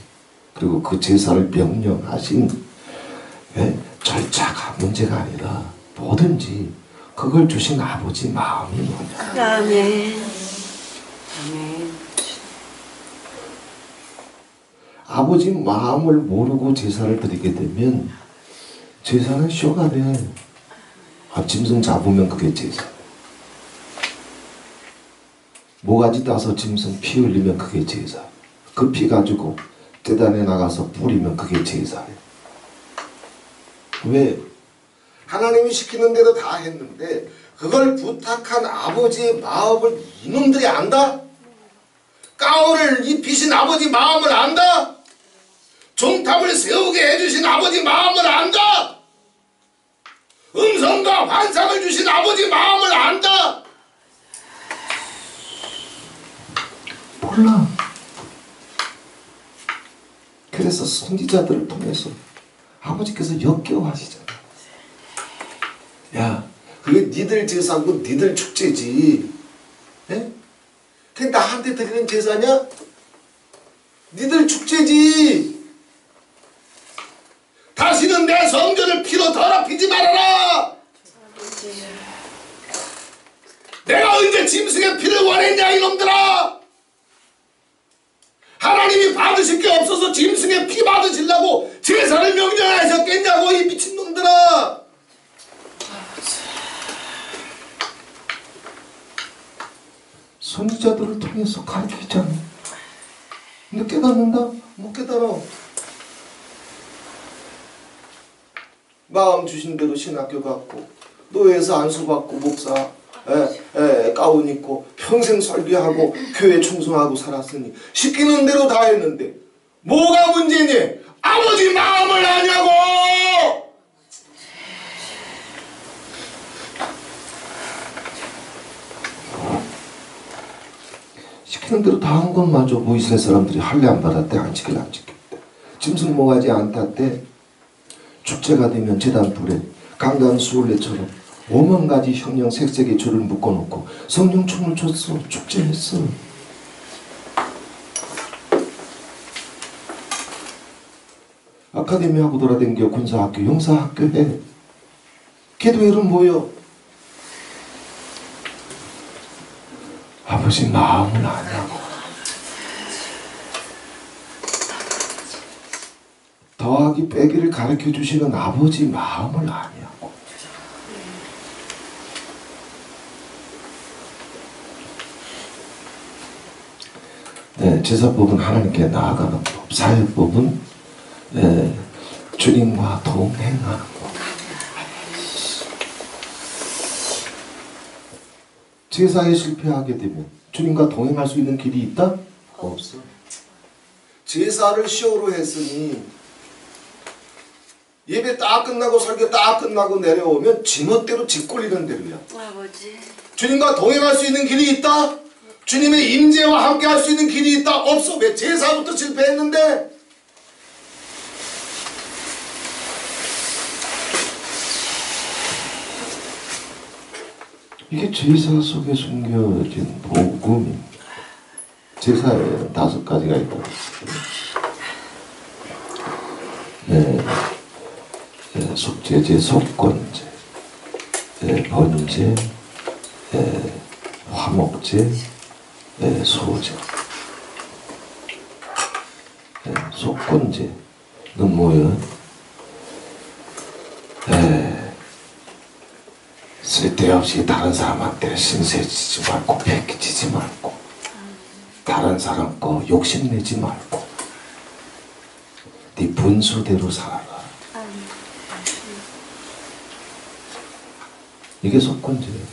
그리고 그 제사를 명령하신 절차가 문제가 아니라 뭐든지 그걸 주신 아버지 마음이 뭐냐. 아멘. 아멘. 아버지 마음을 모르고 제사를 드리게 되면 제사는 쇼가 돼. 짐승 잡으면 그게 제사. 모가지 따서 짐승 피 흘리면 그게 제사. 그 피 가지고 제단에 나가서 뿌리면 그게 제사예요. 왜? 하나님이 시키는 대로 다 했는데 그걸 부탁한 아버지의 마음을 이놈들이 안다? 가운을 입히신 아버지 마음을 안다? 종탑을 세우게 해주신 아버지 마음을 안다? 음성과 환상을 주신 아버지 마음을 안다? 몰라. 그래서 선지자들을 통해서 아버지께서 역겨워하시잖아. 야, 그게 니들 제사고 니들 축제지. 예? 그게 나한테 드리는 제사냐? 니들 축제지. 다시는 내 성전을 피로 더럽히지 말아라. 내가 언제 짐승의 피를 원했냐 이놈들아. 하나님이 받으실 게 없어서 짐승의 피 받으시려고 제사를 명령하셨겠냐고 이 미친놈들아. 선지자들을 통해서 가르치잖아. 근데 깨닫는다? 못 깨달아. 마음 주신 대로 신학교 갔고 노예에서 안수받고 목사 가운 입고 평생 설교하고 교회 충성하고 살았으니 시키는 대로 다 했는데 뭐가 문제니? 아버지 마음을 아냐고! 시키는 대로 다 한 것마저 뭐 이스라엘 사람들이 할례 안 받았대, 안 지킬래 안 지켰대. 짐승 모가지 안 탔대. 축제가 되면 제단 불에 강간 수올레처럼 5만 가지 형형 색색의 줄을 묶어놓고 성령 춤을 췄어. 축제했어. 아카데미하고 돌아다니며 군사학교, 용사학교 해. 기도회는 뭐여? 아버지 마음을 아냐고. 더하기 빼기를 가르쳐 주시는 아버지 마음을 아냐고. 네, 제사법은 하나님께 나아가는 법, 사회법은 주님과 동행하는 법. 제사에 실패하게 되면 주님과 동행할 수 있는 길이 있다? 없어. 제사를 쇼로 했으니 예배 딱 끝나고 설교 딱 끝나고 내려오면 지멋대로 짓꼴리는 대로야. 아버지. 주님과 동행할 수 있는 길이 있다? 주님의 임재와 함께 할 수 있는 길이 있다? 없어. 왜? 제사부터 실패했는데. 이게 제사 속에 숨겨진 복음입니다. 제사에 5가지가 있다. 속죄제, 속건제, 번제, 화목제, 소제. 속건제는 뭐야? 쓸데없이 다른 사람한테 신세지지 말고 패기치지 말고 다른 사람 거 욕심내지 말고 네 분수대로 살아라. 이게 속건제예요.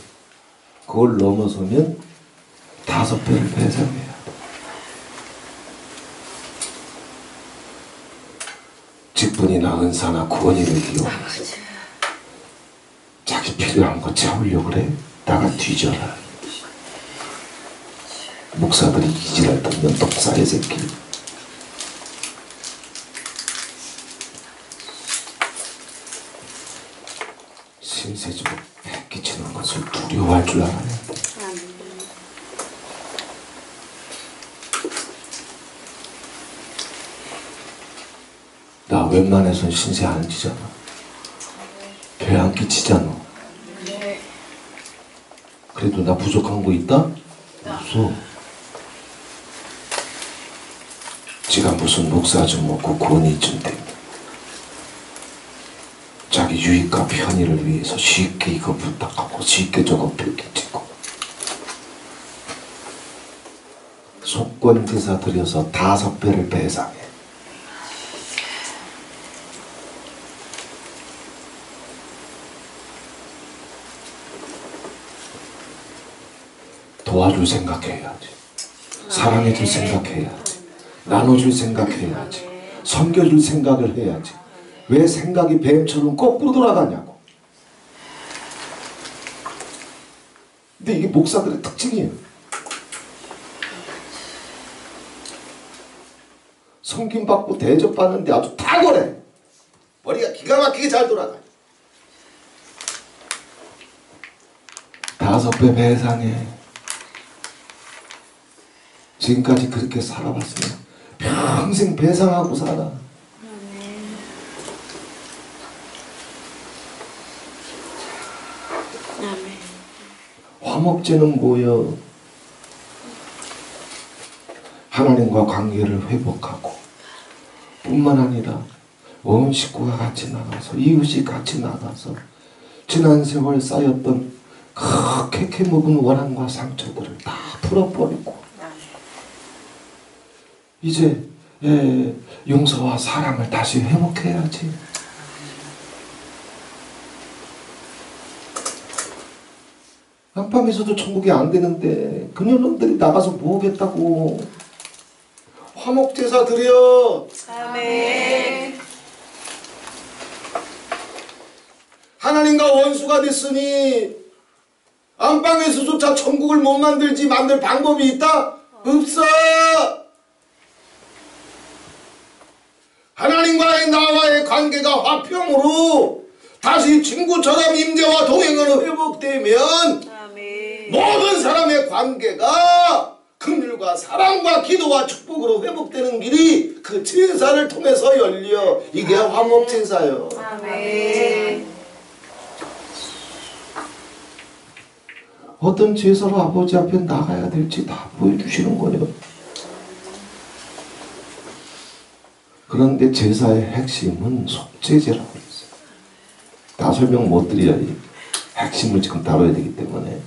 그걸 넘어서면 5배를 배상해야 돼. 직분이나 은사나 구원이를 이용해서 자기 필요한 거 채우려고 그래? 나가 뒤져라. 목사들이 이지랄 떨면 독사의 새끼. 신세지고 패기치는 것을 두려워할 줄 알아야 돼. 나 웬만해선 신세 안 지잖아. 배 안 끼치잖아. 그래도 나 부족한 거 있다? 없어. 지가 무슨 목사 좀 먹고 권위 좀 되면 자기 유익과 편의를 위해서 쉽게 이거 부탁하고 쉽게 저거 펼치고 속건제사 드려서 5배를 배상해. 도와줄 생각해야지. 사랑해줄 생각해야지. 나눠줄 생각해야지. 섬겨줄 생각을 해야지. 왜 생각이 뱀처럼 거꾸로 돌아가냐고. 근데 이게 목사들의 특징이에요. 섬김받고 대접받는데 아주 탁월해. 머리가 기가 막히게 잘 돌아가. 5배 배상해. 지금까지 그렇게 살아봤으면 평생 배상하고 살아. 화목제는 뭐여? 하나님과 관계를 회복하고 뿐만 아니라 온 식구가 같이 나가서 이웃이 같이 나가서 지난 세월 쌓였던 그 캐캐 묵은 원한과 상처들을 다 풀어버리고 이제 용서와 사랑을 다시 회복해야지. 안방에서도 천국이 안 되는데 그녀놈들이 나가서 뭐 하겠다고. 화목제사 드려. 아멘. 하나님과 원수가 됐으니 안방에서조차 천국을 못 만들지 만들 방법이 있다? 없어. 하나님과의 나와의 관계가 화평으로 다시 친구처럼 임재와 동행으로 회복되면 모든 사람의 관계가 긍휼과 사랑과 기도와 축복으로 회복되는 길이 그 제사를 통해서 열려. 이게 화목제사요. 아멘. 어떤 제사로 아버지 앞에 나가야 될지 다 보여주시는 거예요. 그런데 제사의 핵심은 속죄제라고 했어요. 다 설명 못 드려요. 이 핵심을 지금 다뤄야 되기 때문에.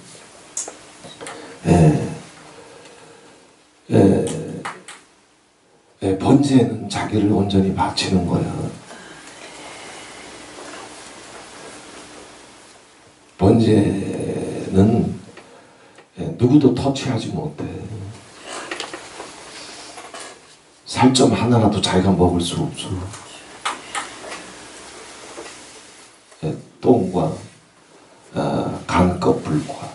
번제는 자기를 온전히 바치는 거예요. 번제는 누구도 터치하지 못해. 살점 하나라도 자기가 먹을 수 없어. 똥과 간 껍질과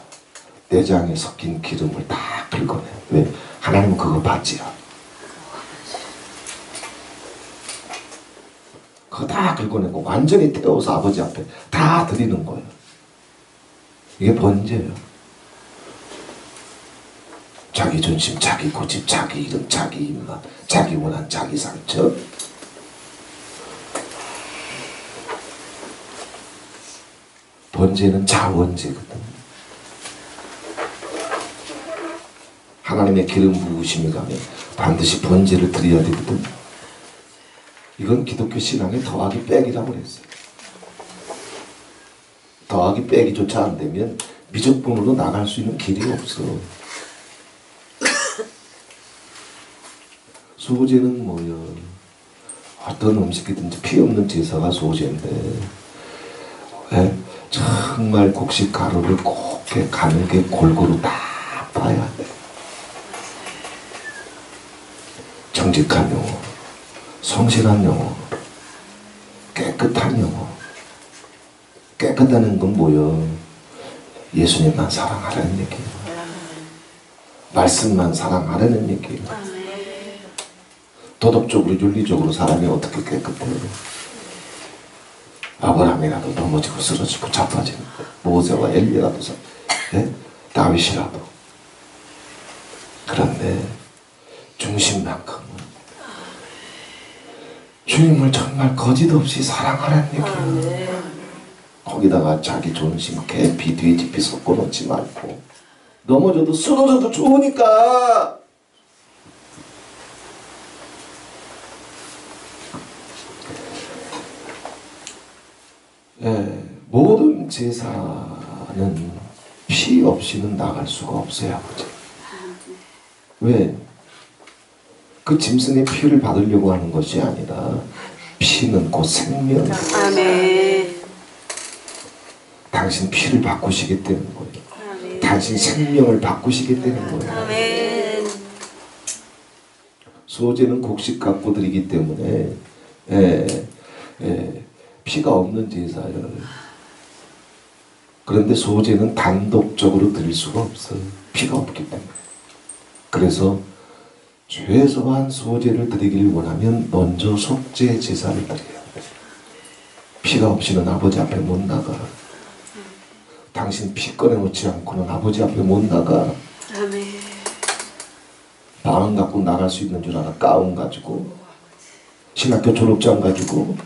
내장에 섞인 기름을 다 긁어내. 왜? 하나님은 그거 받지야. 그거 다 긁어내고 완전히 태워서 아버지 앞에 다 드리는 거예요. 이게 번제예요. 자기 존심, 자기 고집, 자기 이름, 자기 입맛, 자기 원한, 자기 상처. 번제는 자원제거든. 하나님의 기름 부으심이 가면 반드시 번제를 드려야 되거든. 이건 기독교 신앙의 더하기 빼기라고 그랬어요. 더하기 빼기조차 안 되면 미적분으로 나갈 수 있는 길이 없어. 소제는 뭐요? 어떤 음식이든지 피 없는 제사가 소제인데 정말 곡식 가루를 곱게 가늘게 골고루 다 봐야 돼. 정직한 영혼, 성실한 영혼, 깨끗한 영혼. 깨끗하는 건 뭐요? 예수님만 사랑하라는 얘기예요. 말씀만 사랑하라는 얘기예요. 도덕적으로 윤리적으로 사람이 어떻게 깨끗해요? 아브라함이라도 넘어지고 쓰러지고 자빠지는 모세와 엘리야라도 다윗이라도. 그런데 중심만큼은 주님을 정말 거짓없이 사랑하라는 얘기예요. 거기다가 자기 존심, 개피, 돼지피 섞어놓지 말고 넘어져도 쓰러져도 좋으니까. 모든 제사는 피 없이는 나갈 수가 없어요, 아버지. 왜? 그 짐승의 피를 받으려고 하는 것이 아니라 피는 곧 생명. 아멘. 당신 피를 바꾸시겠다는 거예요. 아멘. 당신 생명을 바꾸시겠다는 거예요. 아멘. 소제는 곡식 갖고 드리기 때문에 피가 없는 제사예요. 그런데 소제는 단독적으로 드릴 수가 없어요. 피가 없기 때문에. 그래서 최소한 소제를 드리길 원하면 먼저 속죄 제사를 드려요. 피가 없이는 아버지 앞에 못 나가. 당신 피 꺼내놓지 않고는 아버지 앞에 못 나가. 아멘. 반원 갖고 나갈 수 있는 줄 알아. 가운 가지고, 신학교 졸업장 가지고,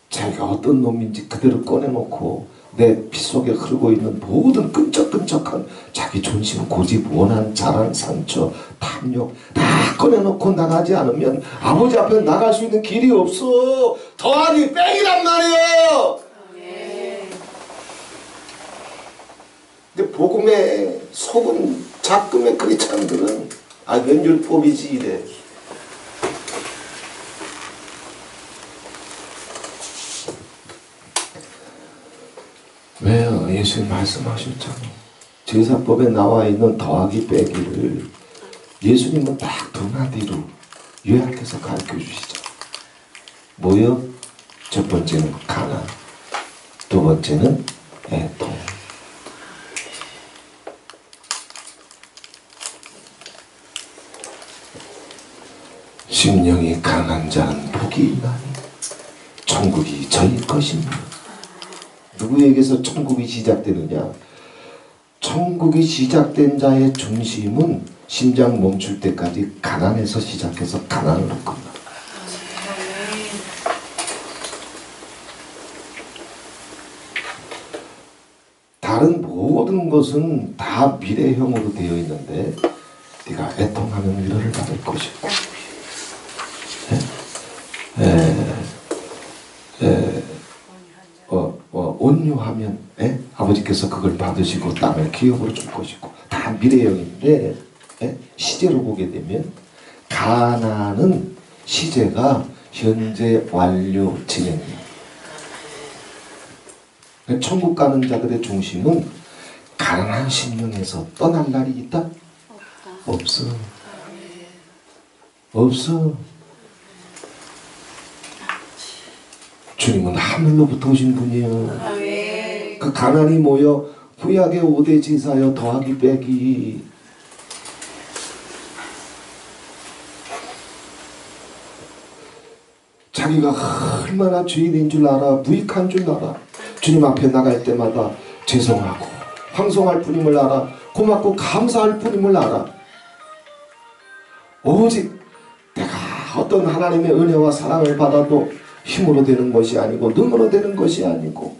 자기가 어떤 놈인지 그대로 꺼내놓고 내 피 속에 흐르고 있는 모든 끈적끈적한 자기 존심, 고집, 원한, 자랑, 상처, 탐욕 다 꺼내놓고 나가지 않으면 아버지 앞에 나갈 수 있는 길이 없어. 더하기 뺑이란 말이에요. 근데 복음에 속은 작금의 크리스찬들은 왼줄법이지 이래. 왜요? 예수님 말씀하셨잖아. 제사법에 나와 있는 더하기 빼기를 예수님은 딱 두 마디로 요약해서 가르쳐 주시죠. 뭐요? 첫 번째는 가난, 두 번째는 애통. 심령이 강한 자는 복이 있나니 천국이 저희 것입니다. 누구에게서 천국이 시작되느냐? 천국이 시작된 자의 중심은 심장 멈출 때까지 가난에서 시작해서 가난으로 끝나. 다른 모든 것은 다 미래형으로 되어 있는데 네가 애통하면 위로를 받을 것이고 온유하면 아버지께서 그걸 받으시고 땅을 기업으로 줄 것이고 다 미래형인데 시제로 보게 되면 가난은 시제가 현재 완료 진행이에요. 천국 가는 자들의 중심은 가난한 심령에서 떠날 날이 있다? 없어. 없어. 주님은 하늘로부터 오신 분이에요. 아멘. 그 가난이 뭐여? 구약의 5대 제사여 더하기 빼기. 자기가 얼마나 죄인인 줄 알아. 무익한 줄 알아. 주님 앞에 나갈 때마다 죄송하고 황송할 뿐임을 알아. 고맙고 감사할 뿐임을 알아. 오직 내가 어떤 하나님의 은혜와 사랑을 받아도 힘으로 되는 것이 아니고 능으로 되는 것이 아니고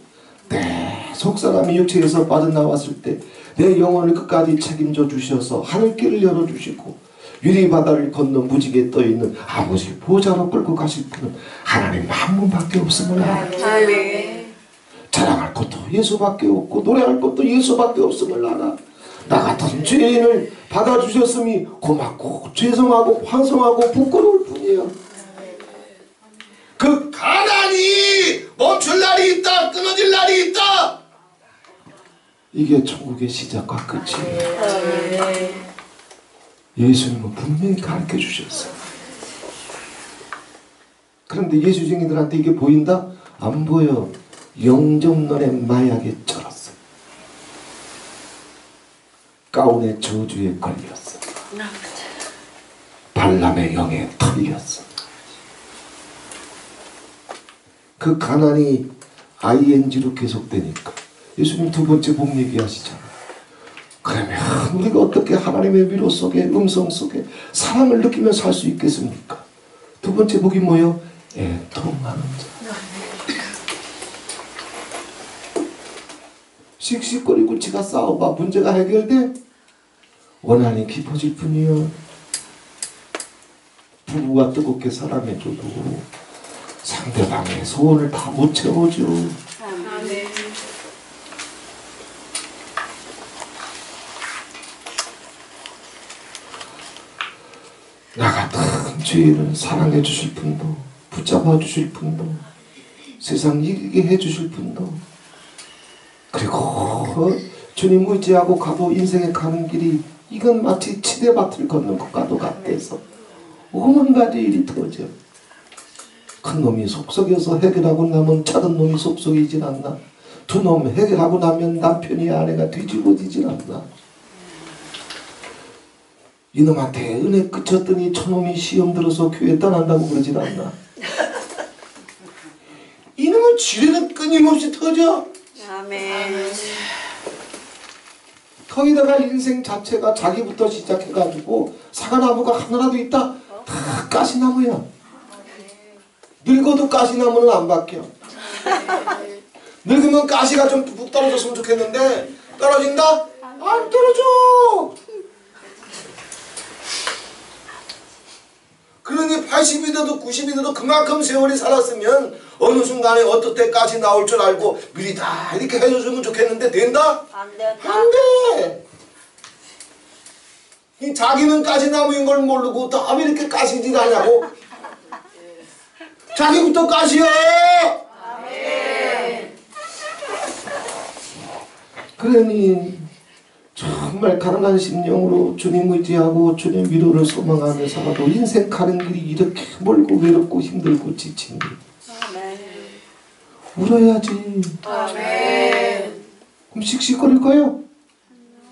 내 속사람이 육체에서 빠져나왔을 때 내 영혼을 끝까지 책임져 주셔서 하늘길을 열어주시고 유리바다를 건너 무지개 떠있는 아버지 보좌로 끌고 가실 분은 하나님 한 분밖에 없음을 알아. 아멘. 자랑할 것도 예수밖에 없고 노래할 것도 예수밖에 없음을 알아. 나 같은 죄인을 받아주셨음이 고맙고 죄송하고 황송하고 부끄러울 뿐이에요. 그 가난이 멈출 날이 있다. 끊어질 날이 있다. 이게 천국의 시작과 끝이에요. 예수님은 분명히 가르쳐 주셨어요. 그런데 예수 증인들한테 이게 보인다? 안 보여. 영접론의 마약에 쩔었어. 가운의 저주에 걸렸어. 발람의 영에 털렸어. 그 가난이 ing로 계속되니까 예수님 두 번째 복 얘기하시잖아요. 그러면 우리가 어떻게 하나님의 위로 속에 음성 속에 사랑을 느끼며 살 수 있겠습니까? 두 번째 복이 뭐예요? 애통하는 자. 씩씩거리고 지가 싸워봐. 문제가 해결돼? 원한이 깊어질 뿐이요. 부부가 뜨겁게 사랑해줘도 상대방의 소원을 다 못 채워줘. 아멘. 나 같은 죄인을 사랑해 주실 분도 붙잡아 주실 분도 세상 이기게 해 주실 분도 그리고 주님 의지하고 가도 인생에 가는 길이 이건 마치 치대밭을 걷는 것과도 같대서 오만 가지 일이 터져. 큰 놈이 속썩여서 해결하고 나면 작은 놈이 속썩이질 않나. 두 놈 해결하고 나면 남편이 아내가 뒤집어지질 않나. 이놈한테 은혜 그쳤더니 저놈이 시험 들어서 교회 떠난다고 그러질 않나. 이놈은 지뢰는 끊임없이 터져. 아멘. 거기다가 인생 자체가 자기부터 시작해가지고 사과나무가 하나라도 있다? 다 가시나무야. 늙어도 가시나무는 안 바뀌어. 늙으면 가시가 좀 푹 떨어졌으면 좋겠는데 떨어진다? 안 떨어져. 그러니 80이 돼도 90이 돼도 그만큼 세월이 살았으면 어느 순간에 어떨 때까지 나올 줄 알고 미리 다 이렇게 해줬으면 좋겠는데 된다? 안 된다. 안 돼. 이 자기는 가시나무인 걸 모르고 또 왜 이렇게 가시질 않냐고. 자기부터 가시야. 아멘. 그러니 정말 가난한 심령으로 주님 의지하고 주님 위로를 소망하며 살아도 인생 가는 길이 이렇게 멀고 외롭고 힘들고 지친니 아멘. 울어야지. 아멘. 그럼 씩씩거릴 거요?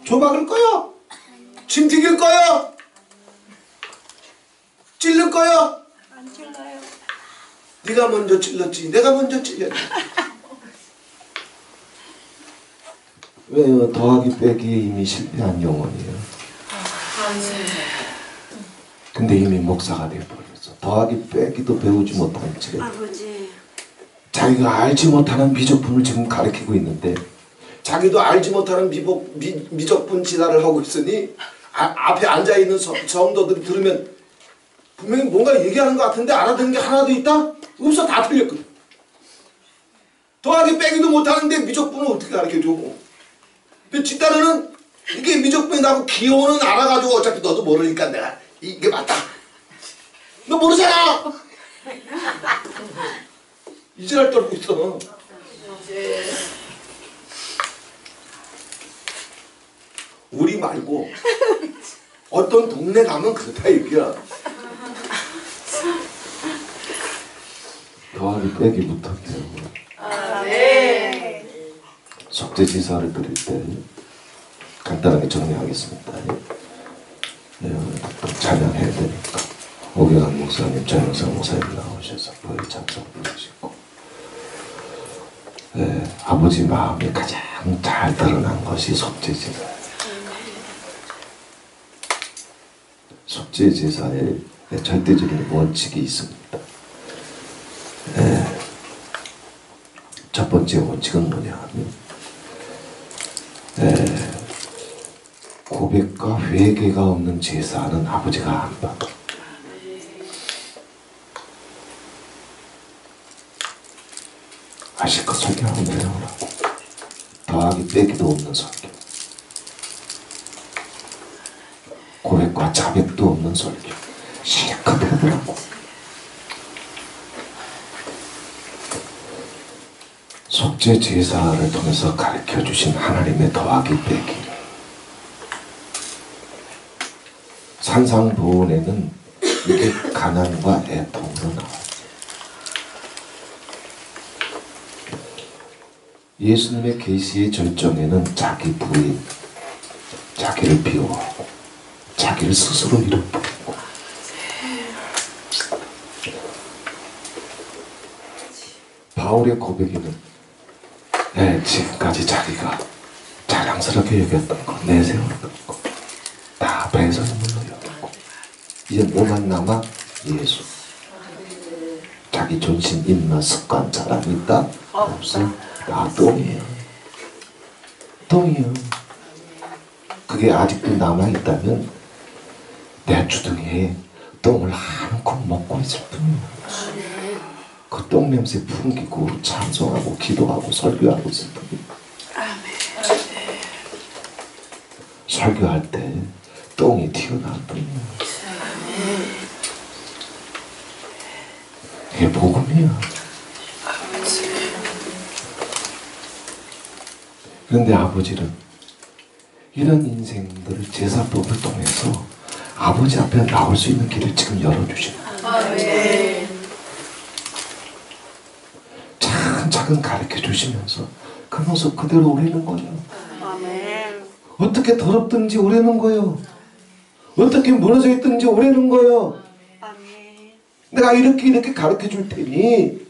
조박을 거요? 침 튀길 거요? 찔릴 거요? 안 찔러요. 네가 먼저 찔렀지. 내가 먼저 찔렸지. 왜요? 더하기 빼기에 이미 실패한 영혼이에요. 근데 이미 목사가 되어버렸어. 더하기 빼기도 배우지 못한 채 아버지. 자기가 알지 못하는 미적분을 지금 가르치고 있는데 자기도 알지 못하는 미적분 지랄을 하고 있으니 앞에 앉아있는 성도들이 들으면 분명히 뭔가 얘기하는 것 같은데 알아듣는 게 하나도 있다? 없어. 다 틀렸거든. 더하기 빼기도 못하는데 미적분을 어떻게 가르쳐줘? 뒷다리는 이게 미적분이라고 기호는 알아가지고 어차피 너도 모르니까 내가 이게 맞다. 너 모르잖아. 이지랄 떨고 있어. 우리 말고 어떤 동네 가면 그렇다 얘기야. 더하기 빼기부터 배우고. 아멘. 속죄지사를 드릴 때 간단하게 정리하겠습니다. 찬양해야 되니까 오경환 목사님, 전영상 목사님 나오셔서 보혜 찬송 부르시고 아버지 마음이 가장 잘 드러난 것이 속죄제사예요. 속죄제사에 절대적인 원칙이 있습니다. 첫 번째 원칙은 뭐냐 하면 고백과 회개가 없는 제사는 아버지가 안 받아. 아실까? 설교 한번 내려오라고. 더하기 빼기도 없는 설교. 고백과 자백도 없는 설교. 실컷 하더라고. 속죄 제사를 통해서 가르쳐주신 하나님의 더하기 빼기. 산상보훈에는 이게 가난과 애통으로 나와요. 예수님의 계시의 절정에는 자기 부인, 자기를 비워하고 자기를 스스로 잃어버리고 바울의 고백에는 지금까지 자기가 자랑스럽게 여겼던 거, 내세웠던 거 다 배설물로 여겼고 이제 뭐만 남아? 예수. 자기 존심, 인마, 습관, 자랑 있다? 없어. 다 똥이에요. 똥이요. 그게 아직도 남아있다면 내 주둥이에 똥을 한껏 먹고 있을 뿐이야. 그 똥 냄새 풍기고 찬송하고 기도하고 설교하고 있을 뿐이야. 설교할 때 똥이 튀어나올 뿐이야. 이게 복음이야. 그런데 아버지는 이런 인생들을 제사법을 통해서 아버지 앞에 나올 수 있는 길을 지금 열어주시는 거예요. 아멘. 차근차근 가르쳐 주시면서 그 모습 그대로 오래는 거예요. 아멘. 어떻게 더럽든지 오래는 거예요. 어떻게 무너져 있든지 오래는 거예요. 아멘. 내가 이렇게 가르쳐 줄 테니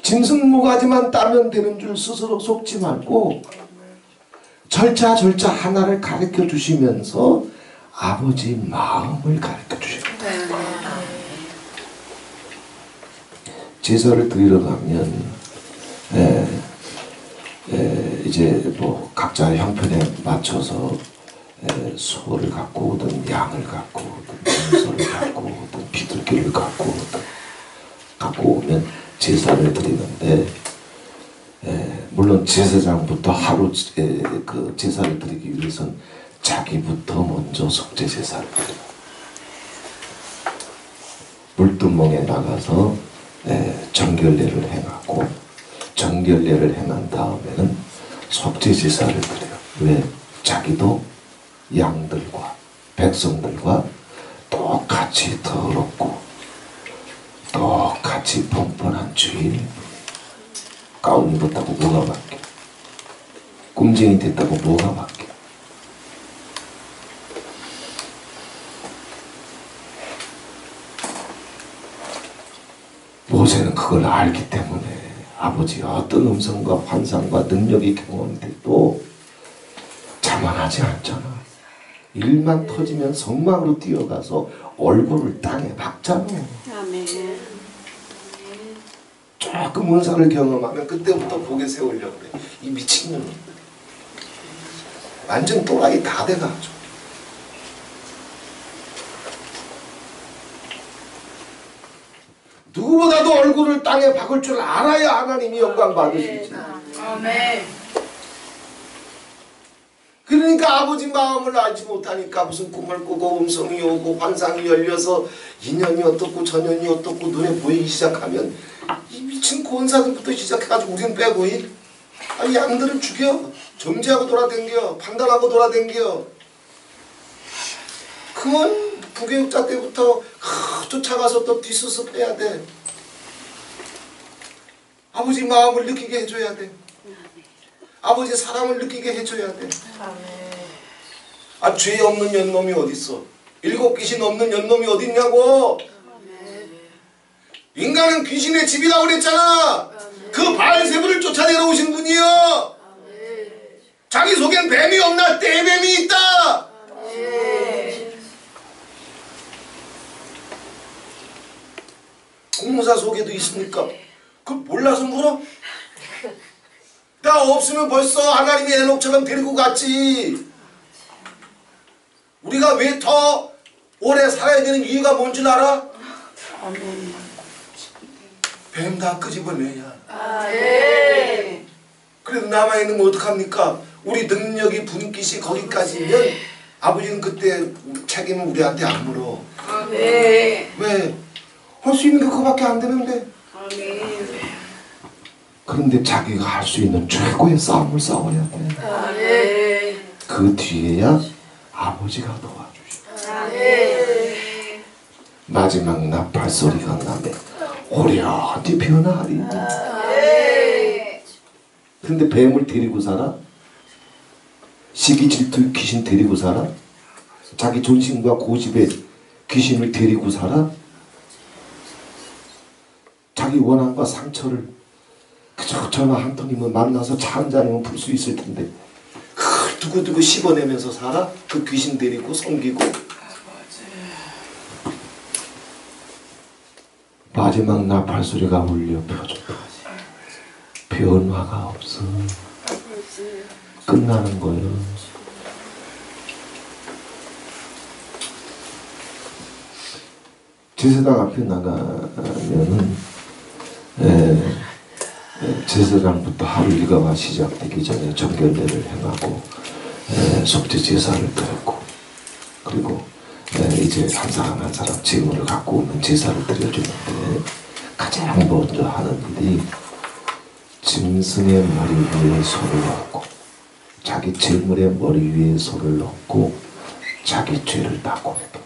짐승모가지만 따면 되는 줄 스스로 속지 말고 절차 하나를 가르쳐 주시면서 아버지 마음을 가르쳐 주시는 거예요. 제사를 드리러 가면 이제 뭐 각자의 형편에 맞춰서 소를 갖고 오든 양을 갖고 오든 소를 갖고 오든 비둘기를 갖고 오든 갖고 오면 제사를 드리는데 물론 제사장부터 하루 그 제사를 드리기 위해서는 자기부터 먼저 속죄 제사를 드려요. 물두멍에 나가서 정결례를 행하고 정결례를 행한 다음에는 속죄 제사를 드려요. 왜? 자기도 양들과 백성들과 똑같이 더럽고 똑같이 뻔뻔한 주인, 가운 입었다고 뭐가 바뀌어? 꿈쟁이 됐다고 뭐가 바뀌어? 모세는 그걸 알기 때문에 아버지의 어떤 음성과 환상과 능력이 경험돼도 자만하지 않잖아. 일만 터지면 성막으로 뛰어가서 얼굴을 땅에 박잖아. 아멘. 조금 은사를 경험하면 그때부터 고개 세우려고 그래. 이 미친놈이 완전 또라이 다 돼가지고. 누구보다도 얼굴을 땅에 박을 줄 알아야 하나님이 영광 받으시지. 아멘. 그러니까 아버지 마음을 알지 못하니까 무슨 꿈을 꾸고 음성이 오고 환상이 열려서 인연이 어떻고 전연이 어떻고 눈에 보이기 시작하면 이 미친 권사들부터 시작해가지고 우리는 빼고 아니 양들을 죽여 정지하고 돌아댕겨 판단하고 돌아댕겨. 그건 부교육자 때부터 쫓아가서 또 뒷수습해야 돼. 아버지 마음을 느끼게 해줘야 돼. 아버지 사랑을 느끼게 해줘야 돼. 아, 죄 없는 연놈이 어딨어? 7 귀신 없는 연놈이 어딨냐고. 인간은 귀신의 집이라고 그랬잖아. 그 바알세부를 쫓아내려오신 분이요. 자기 속엔 뱀이 없나? 떼뱀이 있다. 공무사 속에도 있습니까? 그 몰라서 물어? 나 없으면 벌써 하나님이 에녹처럼 데리고 갔지. 우리가 왜 더 오래 살아야 되는 이유가 뭔 줄 알아? 뱀 다 끄집어내야. 그래도 남아있는 거 어떡합니까? 우리 능력이 분깃이 거기까지면 아버지는 그때 책임을 우리한테 안 물어. 왜? 할 수 있는 게 그거밖에 안 되는데. 그런데 자기가 할 수 있는 최고의 싸움을 싸워야 돼. 그 뒤에야 아버지가 도와주시오. 마지막 나팔 소리가 나면 호련히 변하리. 근데 뱀을 데리고 살아? 시기 질투 귀신 데리고 살아? 자기 존심과 고집에 귀신을 데리고 살아? 자기 원한과 상처를 그저 전화 한 통이면 만나서 차 한 잔이면 풀 수 있을 텐데 그걸 두고두고 씹어내면서 살아? 그 귀신 데리고 섬기고. 마지막 나팔 소리가 울려 펴졌다. 변화가 없어. 끝나는 거예요. 제사장 앞에 나가면은 제사장부터 하루 일과가 시작되기 전에 정결례를 행하고 속죄 제사를 드렸고, 그리고 이제 한 사람 한 사람 재물을 갖고 오면 제사를 드려주는데 가장 먼저 하는 일이 짐승의 머리 위에 손을 얹고 자기 재물의 머리 위에 손을 얹고 자기 죄를 다 고백합니다.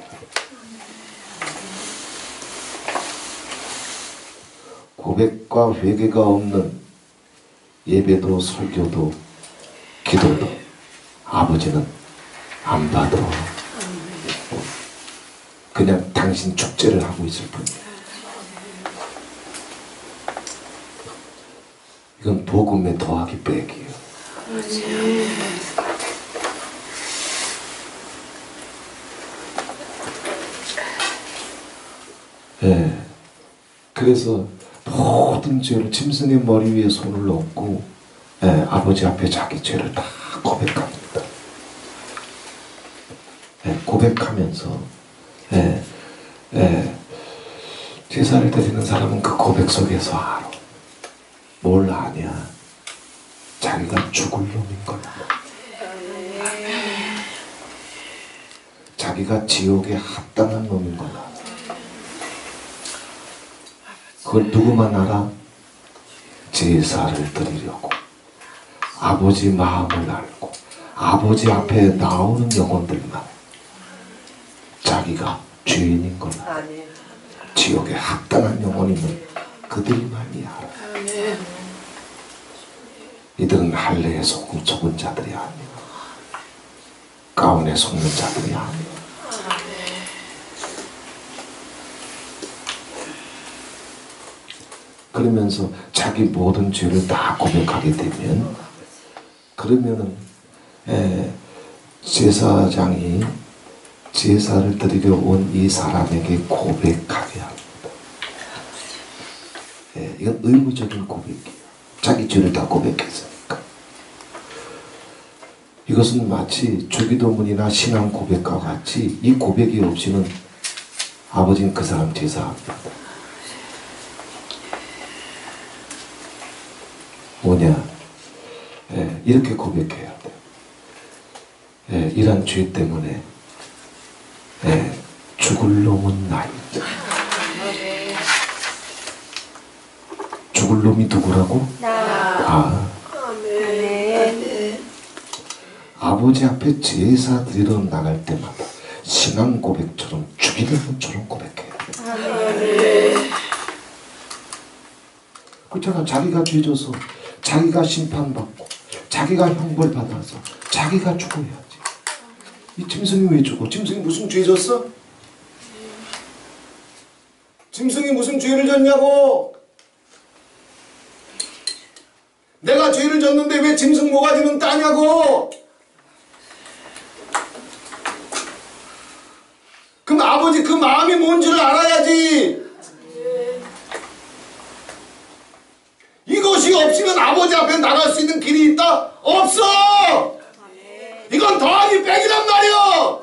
고백과 회개가 없는 예배도 설교도 기도도 아버지는 안 받아. 그냥 당신 축제를 하고 있을 뿐이에요. 이건 복음의 더하기 빼기예요. 예. 그래서 모든 죄를 짐승의 머리 위에 손을 얹고 예, 아버지 앞에 자기 죄를 다 고백합니다. 예, 고백하면서 제사를 드리는 사람은 그 고백 속에서 알아. 뭘 아냐? 자기가 죽을 놈인 거야. 자기가 지옥에 합당한 놈인 거야. 그걸 누구만 알아? 제사를 드리려고 아버지 마음을 알고 아버지 앞에 나오는 영혼들만 자기가 죄인인 거야. 지옥에 합당한 영혼이면 그들만이 알아. 이들은 할례에 속은 자들이 아니야. 가운에 속는 자들이 아니야. 그러면서 자기 모든 죄를 다 고백하게 되면 그러면은 제사장이 제사를 드리러 온 이 사람에게 고백하게 합니다. 이건 의무적인 고백이에요. 자기 죄를 다 고백했으니까. 이것은 마치 주기도문이나 신앙 고백과 같이 이 고백이 없이는 아버지는 그 사람 제사합니다. 뭐냐? 이렇게 고백해야 돼. 이런 죄 때문에 죽을 놈은 나이다. 죽을 놈이 누구라고? 나. 아버지 앞에 제사 드리러 나갈 때마다 신앙 고백처럼 죽이는 놈처럼 고백해야 돼. 그렇잖아. 자기가 죄져서 자기가 심판받고 자기가 형벌받아서 자기가 죽어야지. 이 짐승이 왜 죽어? 짐승이 무슨 죄 졌어? 짐승이 무슨 죄를 졌냐고? 내가 죄를 졌는데 왜 짐승 모가지는 따냐고? 그럼 아버지 그 마음이 뭔지를 알아야지. 이것이 없이는 아버지 앞에 나갈 수 있는 길이 있다? 없어! 이건 더하기 빼기란 말이야!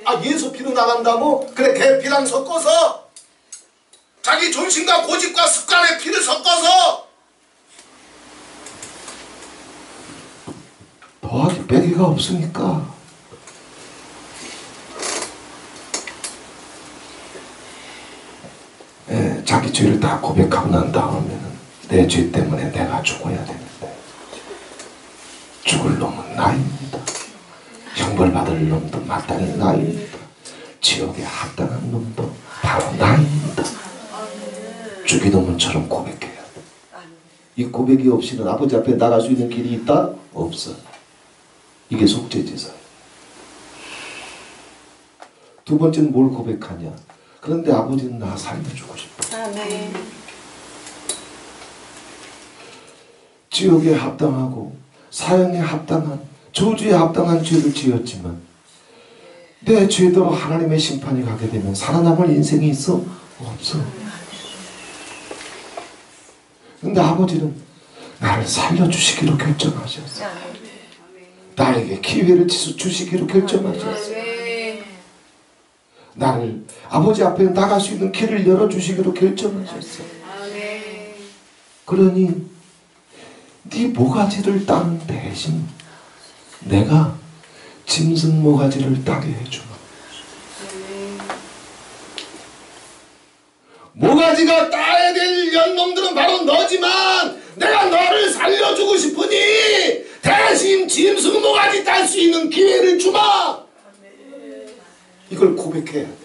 아, 예수 피로 나간다고? 그래, 개 피랑 섞어서 자기 존심과 고집과 습관의 피를 섞어서 더하기 빼기가 없으니까 자기 죄를 다 고백하고 난 다음에는 내 죄 때문에 내가 죽어야 되는데 죽을 놈은 나입니다. 형벌받을 놈도 마땅히 나입니다. 지옥에 합당한 놈도 바로 나입니다. 주기도문처럼 고백해야 돼. 이 고백이 없이는 아버지 앞에 나갈 수 있는 길이 있다? 없어. 이게 속죄제사예요. 두 번째는 뭘 고백하냐? 그런데 아버지는 나 살려주고 싶어. 아멘. 지옥에 합당하고 사형에 합당한 저주에 합당한 죄를 지었지만 내 죄대로 하나님의 심판이 가게 되면 살아남을 인생이 있어? 없어. 근데 아버지는 나를 살려주시기로 결정하셨어. 나에게 기회를 주시기로 결정하셨어. 나를 아버지 앞에 나갈 수 있는 길을 열어주시기로 결정하셨어. 그러니 네 모가지를 따는 대신 내가 짐승 모가지를 따게 해주마. 모가지가 따야 될 연놈들은 바로 너지만 내가 너를 살려주고 싶으니 대신 짐승 모가지 딸 수 있는 기회를 주마. 이걸 고백해야 돼.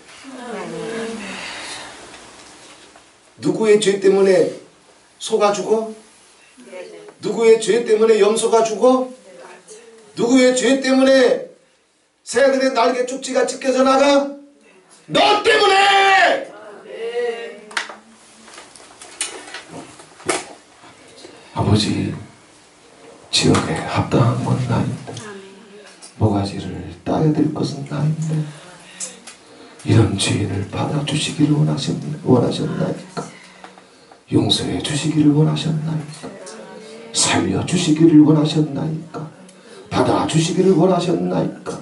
누구의 죄 때문에 소가 죽어? 누구의 죄 때문에 염소가 죽어? 누구의 죄 때문에 새들의 날개 쪽지가 찢겨져 나가? 너 때문에! 아버지, 지역에 합당한 건 나인데 모가지를 따야 될 것은 나인데 이런 죄인을 받아주시기를 원하셨나이까? 용서해 주시기를 원하셨나이까? 살려주시기를 원하셨나이까? 받아주시기를 원하셨나이까?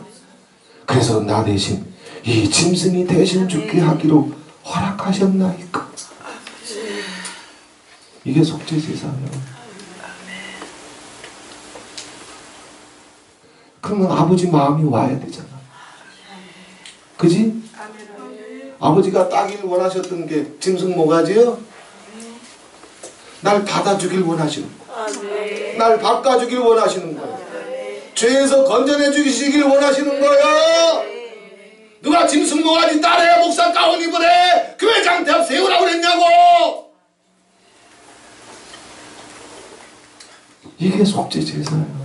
그래서 나 대신 이 짐승이 대신 죽게 하기로 허락하셨나이까? 이게 속죄제사예요. 그러면 아버지 마음이 와야 되잖아. 그지? 아버지가 따기를 원하셨던 게 짐승 모가지요? 날 받아주길 원하시는 거예요. 날 바꿔주길 원하시는 거예요. 죄에서 건져내 주시길 원하시는 거예요. 누가 짐승 모가지 따라야 목사 가운 입으래 교회 장대 앞 세우라고 그랬냐고. 이게 속죄제사예요.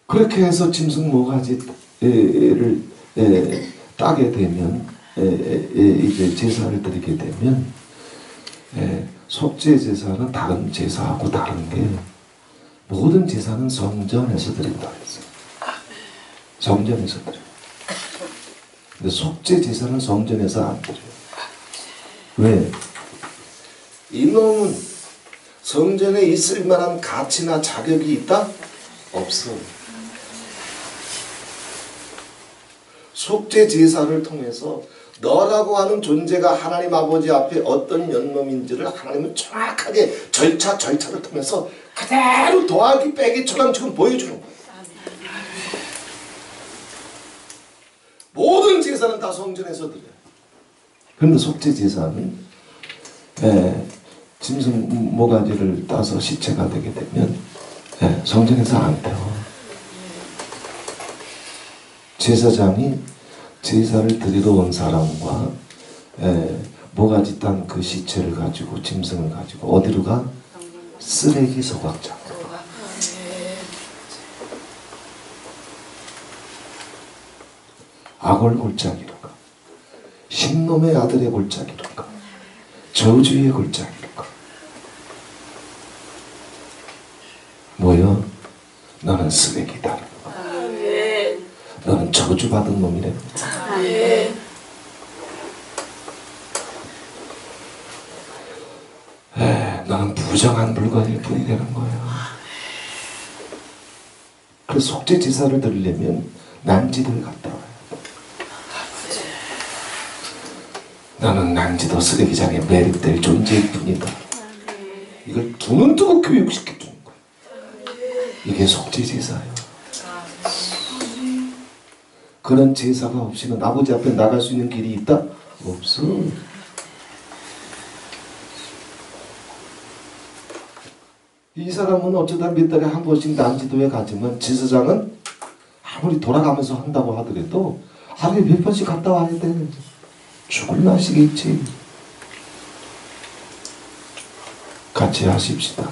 그렇게 해서 짐승 모가지를 따게 되면 이제 제사를 드리게 되면 속죄 제사는 다른 제사하고 다른 게 모든 제사는 성전에서 드린다 했어요. 성전에서 드려요. 근데 속죄 제사는 성전에서 안 드려요. 왜? 이놈은 성전에 있을 만한 가치나 자격이 있다? 없어. 속죄 제사를 통해서 너라고 하는 존재가 하나님 아버지 앞에 어떤 연놈인지를 하나님은 정확하게 절차를 통해서 그대로 더하기 빼기처럼 지금 보여주는 거예요. 모든 제사는 다 성전에서 드려요. 그런데 속죄 제사는 짐승 모가지를 따서 시체가 되게 되면 성전에서 안 돼요. 제사장이 제사를 드리러 온 사람과 모가지 딴 그 시체를 가지고 짐승을 가지고 어디로 가? 쓰레기 소각장으로 가. 악을 골짜기로 가. 신놈의 아들의 골짜기로 가. 저주의 골짜기로 가. 뭐요? 너는 쓰레기다. 너는 저주받은 놈이래. 너는 부정한 물건일 뿐이라는 거예요. 그래서 속죄 제사를 드리려면 난지도에 갔다 와요. 너는 난지도 쓰레기장에 매립될 존재일 뿐이다. 이걸 두 눈 뜨고 교육시켜주는 거예요. 이게 속죄 제사예요. 그런 제사가 없이는 아버지 앞에 나갈 수 있는 길이 있다? 없어. 이 사람은 어쩌다 몇 달에 한 번씩 난지도에 가지만 제사장은 아무리 돌아가면서 한다고 하더라도 하루에 몇 번씩 갔다 와야 돼. 죽을 맛이겠지. 같이 하십시다.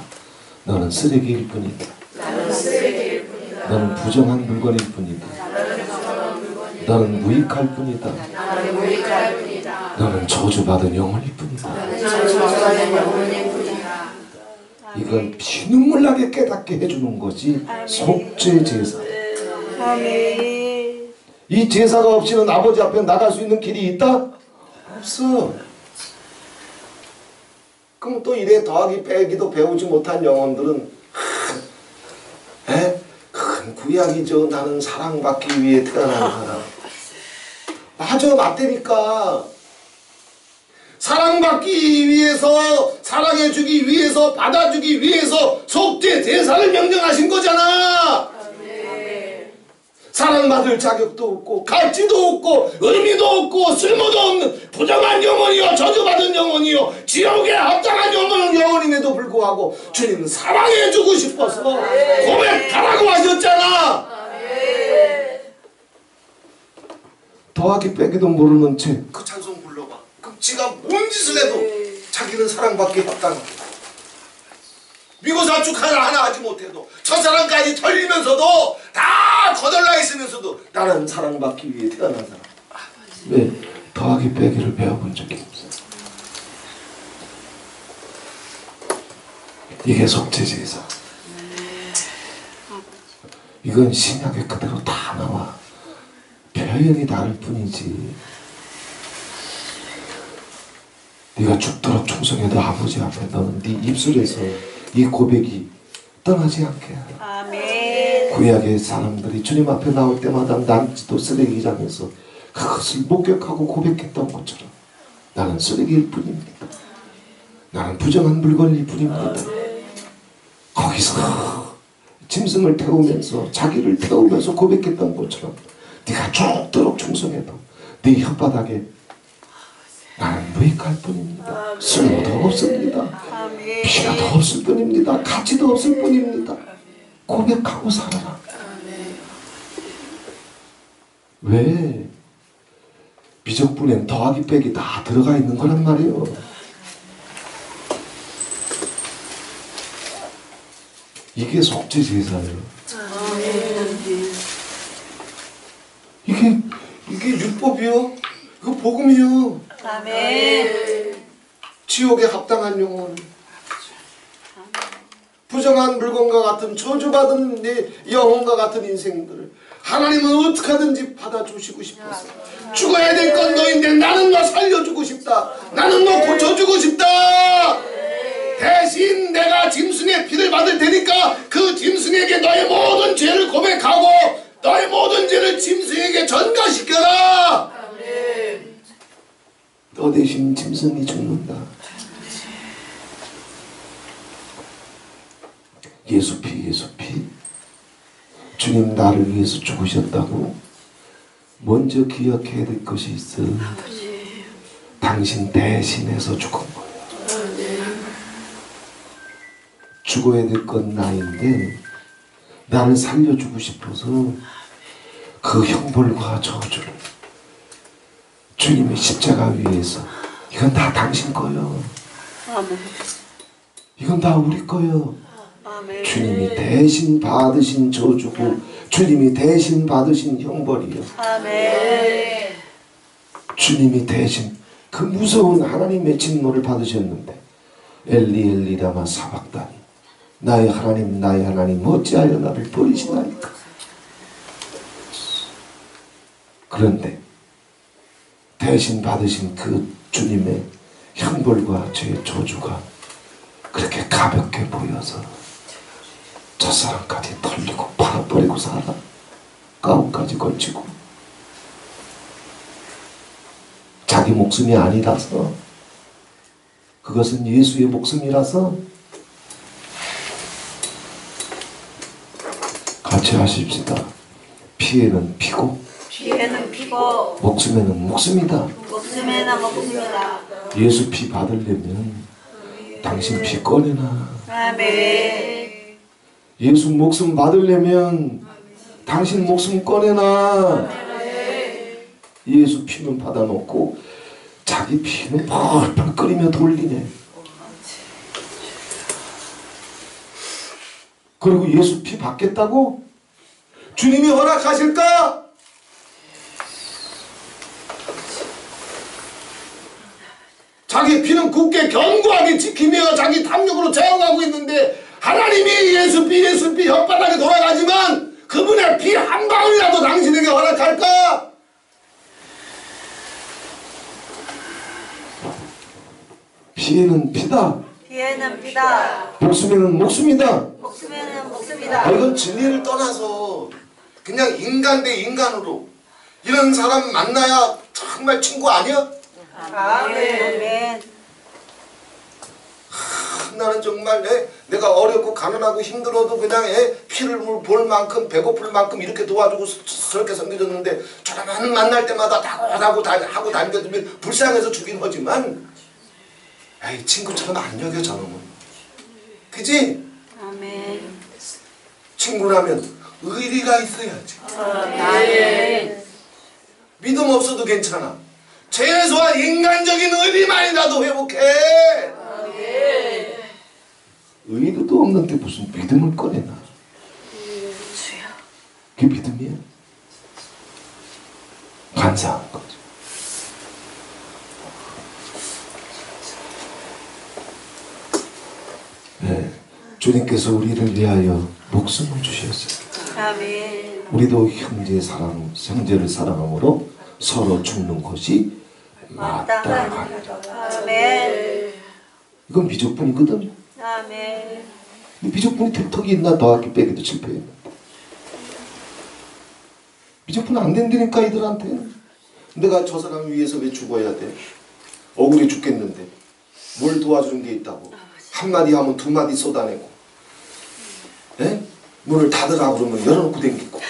너는 쓰레기일 뿐이다. 너는 부정한 물건일 뿐이다. 너는 무익할 뿐이다. 너는 저주받은 영혼일 뿐이다. 이걸 피눈물 나게 깨닫게 해주는 것이 속죄 제사. 이 제사가 없이는 아버지 앞에 나갈 수 있는 길이 있다? 없어. 그럼 또 이래 더하기 빼기도 배우지 못한 영혼들은 큰 구약이죠. 나는 사랑받기 위해 태어난 사람. 맞아, 맞다니까. 사랑받기 위해서, 사랑해주기 위해서, 받아주기 위해서 속죄 제사를 명령하신 거잖아. 사랑받을 자격도 없고 가치도 없고 의미도 없고 쓸모도 없는 부정한 영혼이요 저주받은 영혼이요 지옥에 합당한 영혼임에도 불구하고 주님은 사랑해주고 싶어서 고백하라고 하셨잖아. 더하기 빼기도 모르는 채 그 찬송 불러봐. 그럼 지가 뭔 짓을 해도 자기는 사랑받기 합당하다. 미고사축 하나 하지 못해도 첫사랑까지 털리면서도 다 거덜나 있으면서도 나는 사랑받기 위해 태어난 사람. 왜? 더하기 빼기를 배워본 적이 없어요. 이게 속죄제사. 이건 신약에 그대로 다 나와. 표현이 다를 뿐이지. 네가 죽도록 충성해도 아버지 앞에 너는 네 입술에서 이 고백이 떠나지 않게 하라. 아멘. 구약의 사람들이 주님 앞에 나올 때마다 남지도 쓰레기장에서 그것을 목격하고 고백했던 것처럼 나는 쓰레기일 뿐입니다. 나는 부정한 물건일 뿐입니다. 거기서 짐승을 태우면서 자기를 태우면서 고백했던 것처럼 네가 죽도록 충성해도 네 혓바닥에 나는 무익할 뿐입니다. 쓸모도 없습니다. 필요도 없을 뿐입니다. 가치도 없을 뿐입니다. 고백하고 살아라. 왜? 미적분엔 더하기 빼기 다 들어가 있는 거란 말이에요. 이게 속죄제사예요. 이게 율법이요. 이거 복음이요. 아멘. 지옥에 합당한 영혼, 부정한 물건과 같은 저주받은 내 영혼과 같은 인생들을 하나님은 어떻게 하든지 받아주시고 싶었어. 죽어야 될 건 너인데 나는 너 살려주고 싶다. 나는 너 고쳐주고 싶다. 대신 내가 짐승의 피를 받을 테니까 그 짐승에게 너의 모든 죄를 고백하고 너의 모든 죄를 짐승에게 전가시켜라. 너 대신 짐승이 죽는다. 예수 피. 주님 나를 위해서 죽으셨다고 먼저 기억해야 될 것이 있어. 당신 대신해서 죽은 거야. 죽어야 될 건 나인데 나를 살려주고 싶어서 그 형벌과 저주를 주님의 십자가 위에서 이건 다 당신 거요. 이건 다 우리 거요. 주님이 대신 받으신 저주고 주님이 대신 받으신 형벌이요. 아멘. 주님이 대신 그 무서운 하나님의 진노를 받으셨는데 엘리 엘리 라마 사박다니 나의 하나님 어찌하여 나를 버리시나이까. 그런데 대신 받으신 그 주님의 형벌과 죄의 저주가 그렇게 가볍게 보여서 첫사랑까지 털리고 팔아버리고 살아. 가운까지 걸치고 자기 목숨이 아니라서 그것은 예수의 목숨이라서 같이 하십시다. 피에는 피고 피에는 피고 목숨에는 목숨이다. 목숨에는 목숨이다. 예수 피 받으려면 당신 피 꺼내놔. 아멘. 예수 목숨 받으려면 당신 목숨 꺼내놔. 예수 피는 받아놓고 자기 피는 펄펄 끓이며 돌리네. 그리고 예수 피 받겠다고? 주님이 허락하실까? 자기 피는 굳게 견고하게 지키며 자기 탐욕으로 제어하고 있는데 하나님이 예수 피 혓바닥에 돌아가지만 그분의 피 한 방울이라도 당신에게 허락할까? 피에는 피다. 피에는 피다. 목숨에는 목숨이다. 목숨에는 목숨이다. 이건 진리를 떠나서 그냥 인간 대 인간으로 이런 사람 만나야 정말 친구 아니야? 아멘. 나는 정말 내가 어렵고 가난하고 힘들어도 그냥 피를 볼 만큼 배고플 만큼 이렇게 도와주고 저렇게 섬겨줬는데 저만 만날 때마다 다고 하고 다니면 불쌍해서 주긴 하지만 에이 친구처럼 안 여겨 저놈은. 그지? 아멘. 친구라면 의리가 있어야지. 아멘. 믿음 없어도 괜찮아. 최소한 인간적인 의리만이라도 회복해. 의리도 없는데 무슨 믿음을 꺼내나. 그게 믿음이야. 간사한 거죠. 네, 주님께서 우리를 위하여 목숨을 주셨어요. 아멘. 우리도 형제를 사랑함으로 서로 죽는 것이 마땅하다. 아멘. 이건 미적분이거든. 아멘. 미적분이 득턱이 있나 더하기 빼기도 실패했는데 미적분 안 된다니까 이들한테는. 내가 저 사람 위해서 왜 죽어야 돼? 억울해 죽겠는데 뭘 도와주는 게 있다고. 한마디 하면 두마디 쏟아내고 문을 닫으라고 그러면 열어놓고 댕기고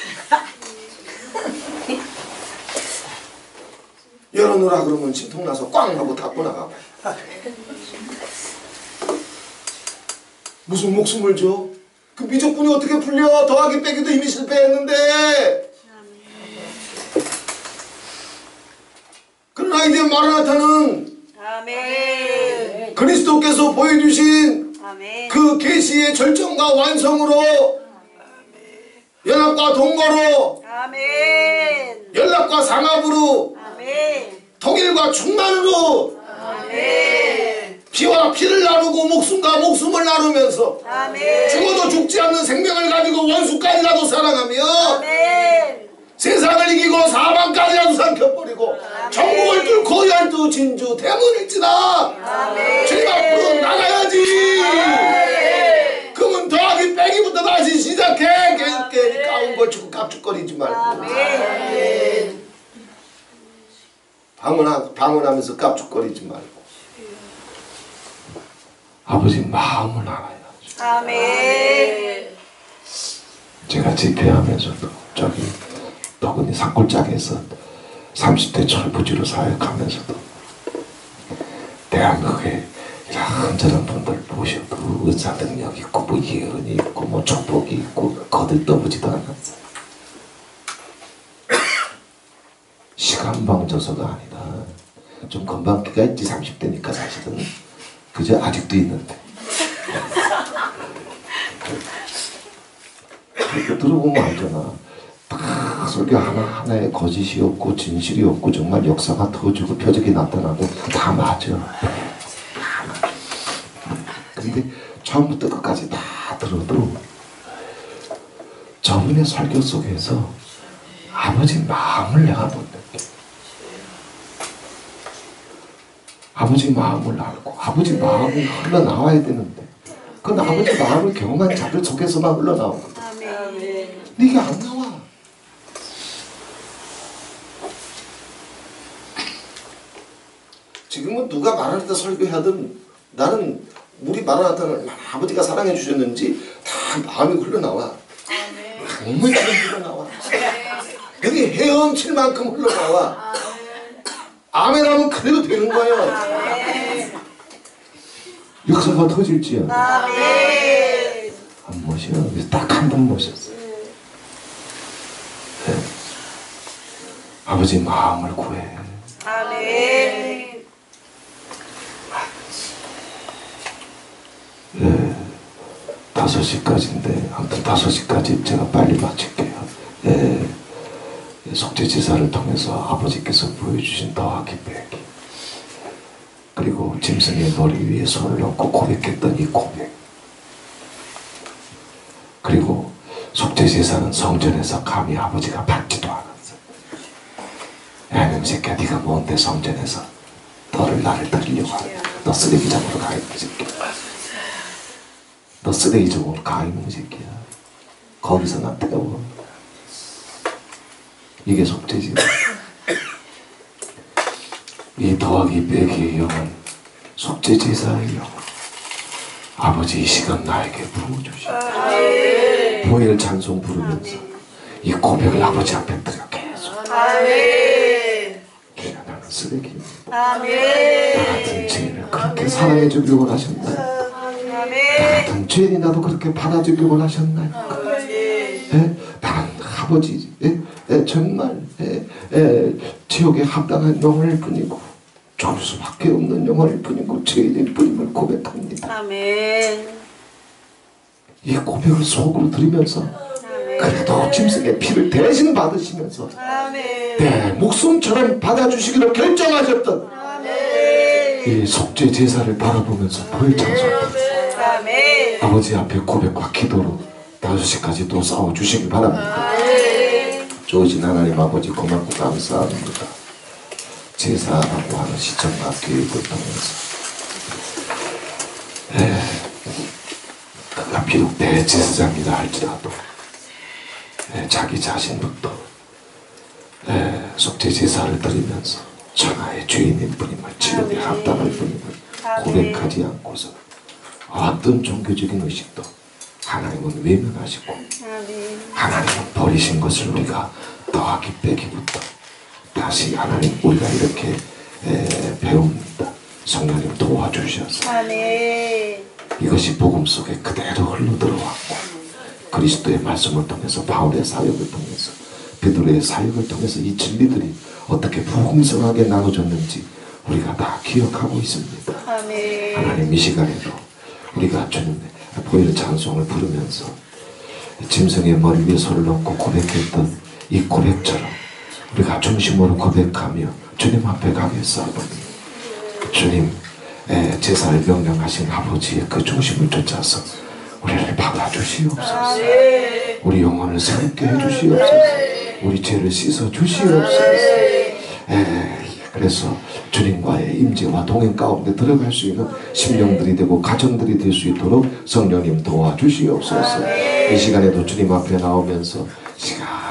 열어놓으라 그러면 심통나서 꽝 하고 닫고 나가고. 무슨 목숨을 줘? 그 미적분이 어떻게 풀려? 더하기 빼기도 이미 실패했는데. 그러나 이제 마라나타는 아멘. 그리스도께서 보여주신 아멘. 그 계시의 절정과 완성으로 연합과 동거로 아멘. 연락과 상합으로 아멘. 통일과 충만으로 아멘. 피와 피를 나누고 목숨과 목숨을 나누면서 아멘. 죽어도 죽지 않는 생명을 가지고 원수까지라도 사랑하며 아멘. 세상을 이기고 사방까지라도 삼켜버리고 전국을 뚫고 열두 진주 대문일지다. 아멘. 주님 앞으로 나가야지. 아멘. 그러면 더하기 빼기부터 다시 시작해. 괜히 까운 걸 주고 깝죽거리지 말고. 아멘. 방언하면서 깝죽거리지 말고. 아버지 마음을 알아야죠. 아멘. 제가 집회하면서도 저기 너구리 산골짜기에서 30대 철부지로 사역하면서도 대한민국에 이런저런 분들 보셔도 의사 능력 있고 뭐 예언이 있고 뭐 축복이 있고 거들떠보지도 않았어요. 시간방져서가 아니라 좀 건방기가 있지. 30대니까 사실은 그저 아직도 있는데 들어보면 알잖아. 다 설교 하나에 거짓이 없고 진실이 없고 정말 역사가 터지고 표적이 나타나고 다 맞아. 근데 처음부터 끝까지 다 들어도 저분의 설교 속에서 아버지 마음을 내가 못 느껴. 아버지 마음을 알고 아버지 마음이 흘러나와야 되는데 그건 아버지 마음을 경험한 자들 속에서만 흘러나오거든. 아멘. 근데 이게 안 나와. 지금은 누가 마라나타 설교하든 나는 우리 마라나타는 아버지가 사랑해 주셨는지 다 마음이 흘러나와. 강물처럼 흘러나와. 여기 헤엄칠 만큼 흘러나와. 아멘 하면 그래도 되는 거예요. 역사가 터질지야. 아멘. 한 모셔. 딱 한 번 모셨어요. 네. 아버지 마음을 구해. 아멘. 예, 5시까지인데 아무튼 5시까지 제가 빨리 마칠게요. 예, 속죄제사를 통해서 아버지께서 보여주신 더하기 빼기 그리고 짐승의 머리 위에 손을 얹고 고백했던 이 고백 그리고 속죄제사는 성전에서 감히 아버지가 받지도 않았어요. 야 이 새끼야 네가 뭔데 성전에서 나를 드리려고 하냐. 너 쓰레기장으로 가 있는 새끼야. 너 쓰레기장으로 가 있는 새끼야. 거기서 나 태워. 이게 속죄지. 이 더하기 빼기의 영은 속죄제사의 영. 아버지 이 시간 나에게 부어주시고 아멘. 보혈 찬송 부르면서 이 고백을 아버지 앞에 드려 계속. 아멘. 나는 쓰레기입니다. 아멘. 나 같은 죄인을 그렇게 사랑해 주길 원하셨나요? 나 아멘. 같은 죄인이나도 그렇게 받아주길 원하셨나요? 예? 나는 아버지 정말 지옥에 합당한 영혼일 뿐이고 죽을 수밖에 없는 영혼일 뿐이고 죄인일 뿐임을 고백합니다. 아멘. 이 고백을 속으로 들으면서 그래도 짐승의 피를 대신 받으시면서 아멘. 내 목숨처럼 받아주시기로 결정하셨던 아멘. 이 속죄 제사를 바라보면서 보혈 찬송하면서 아멘. 아버지 앞에 고백과 기도로 5시까지 또 싸워주시기 바랍니다. 아멘. 좋으신 하나님 아버지 고맙고 감사합니다. 제사라고 하는 시점과 교육을 통해서 그가 비록 대제사장이라 할지라도 자기 자신부터 속죄 제사를 드리면서 천하의 죄인인 분임을 지옥에 합당할 분임을 고백하지 않고서 어떤 종교적인 의식도 하나님은 외면하시고 하나님은 버리신 것을 우리가 더하기 빼기부터 다시 하나님 우리가 이렇게 배웁니다. 성령님 도와주셔서 아멘. 이것이 복음 속에 그대로 흘러들어왔고 그리스도의 말씀을 통해서 바울의 사역을 통해서 베드로의 사역을 통해서 이 진리들이 어떻게 풍성하게 나눠졌는지 우리가 다 기억하고 있습니다. 아멘. 하나님 이 시간에도 우리가 주님의 보혈 찬송을 부르면서 짐승의 머리 위에 손을 얹고 고백했던 이 고백처럼 우리가 중심으로 고백하며 주님 앞에 가겠사오니 주님 제사를 명령하신 아버지의 그 중심을 쫓아서 우리를 받아주시옵소서. 우리 영혼을 새롭게 해주시옵소서. 우리 죄를 씻어 주시옵소서. 그래서 주님과의 임재와 동행 가운데 들어갈 수 있는 심령들이 되고 가정들이 될 수 있도록 성령님 도와주시옵소서. 이 시간에도 주님 앞에 나오면서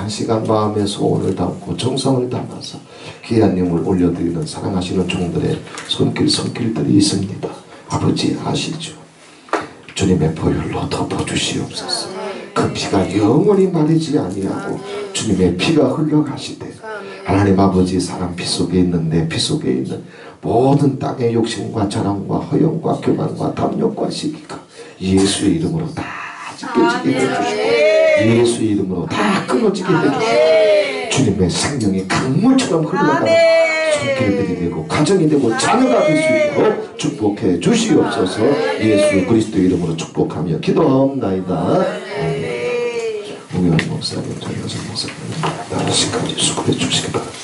시간 마음의 소원을 담고 정성을 담아서 귀한 님을 올려드리는 사랑하시는 종들의 손길들이 있습니다. 아버지 아시죠? 주님의 보혈로 덮어주시옵소서. 그 피가 영원히 마르지 아니하고 주님의 피가 흘러가시되 하나님 아버지 사람 피 속에 있는 내 피 속에 있는 모든 땅의 욕심과 자랑과 허영과 교만과 탐욕과 시기가 예수의 이름으로 다 찢겨지게 해주시고 예수의 이름으로 다 끊어지게 해주시고 주님의 생명이 강물처럼 흘러가는 손길들이 되고 가정이 되고 자녀가 될 수 있도록 축복해 주시옵소서. 예수 그리스도의 이름으로 축복하며 기도하옵나이다. 우리 목사님, 전여성 목사님, 5시까지 수고해 주시기 바랍니다.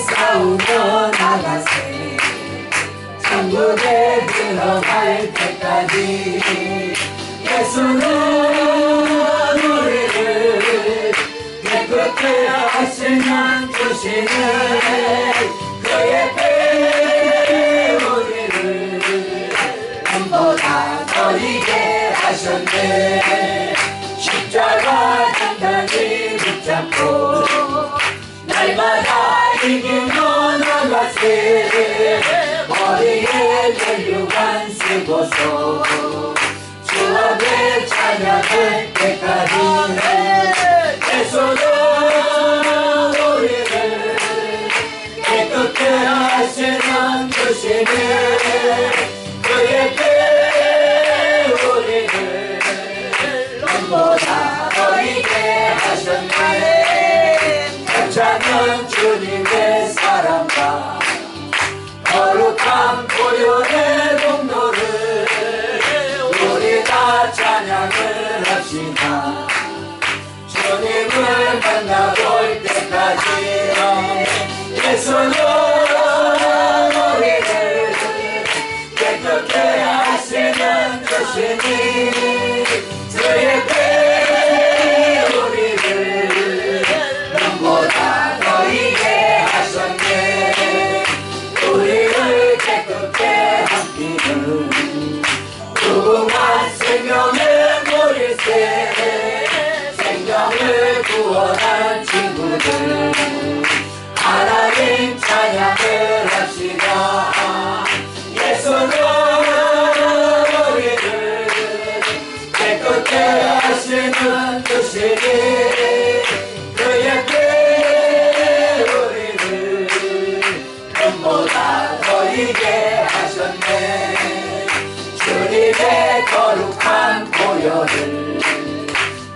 싸우며 나가세 전부 대들어 걸어갈 때까지 예수는 우리를 깨끗게 하시는 주시네 그의 배 우리를 눈보다 너희게 하셨네 십자가 단단히 붙잡고 날마다 이기며 나가세 머리에 혈류관 쓰고서 주 앞에 찬양할 때까지 예수는 우리를 깨끗게 하시는 주시네 그의 배 우리를 눈보다 너희게 하셨네 괜찮은 주님의 사랑과 거룩한 보혈의 공로를 우리 다 찬양을 합시다 주님을 만나볼 때까지 예수는 우리를 깨끗게 하시는 주시니 주의 배 우리를 눈보다 너희게 하셨네 우리를 깨끗게 함기는 무궁한 생명의 물일세 생명을 구원한 친구들 하나님 찬양을 합시다 예수는 우리를 깨끗게 하시는 주시니 그의 배 우리를 눈보다 너희게 하셨네 주님의 거룩한 보혈을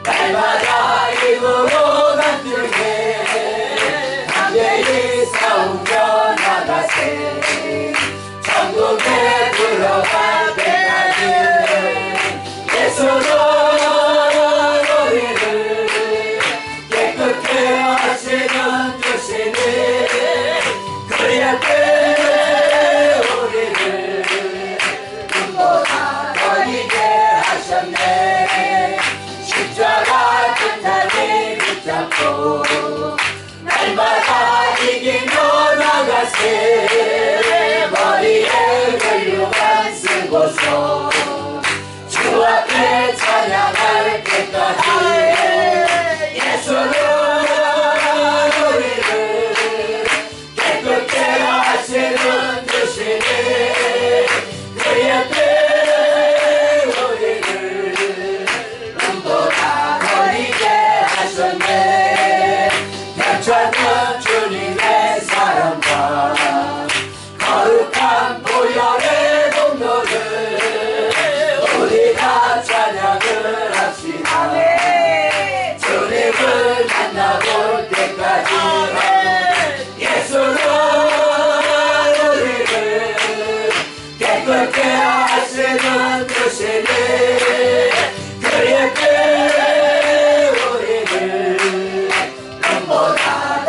날마다 입으로 만들게 담대히 싸우며 나가세 천국에 들어갈 때까지 예수는 우리를 깨끗게 하시는 주시니 그의 배 우리를 눈보다 너희게 하셨네 십자가 단단히 붙잡고 날마다 이기며 나가세 머리에 혈류관 쓰고서 주 앞에 찬양할 때까지 예수는 우리를 깨끗게 하시는 주시니 그의 배 우리를 눈보다 너희게 하셨네 괜찮은 주님의 사랑과 거룩한 보혈의 공로를 우리 다 찬양을 합시다 주님을 만나볼 때까지 예수는 우리를 깨끗게 하시는 주시니 그의 배 우리를 눈보다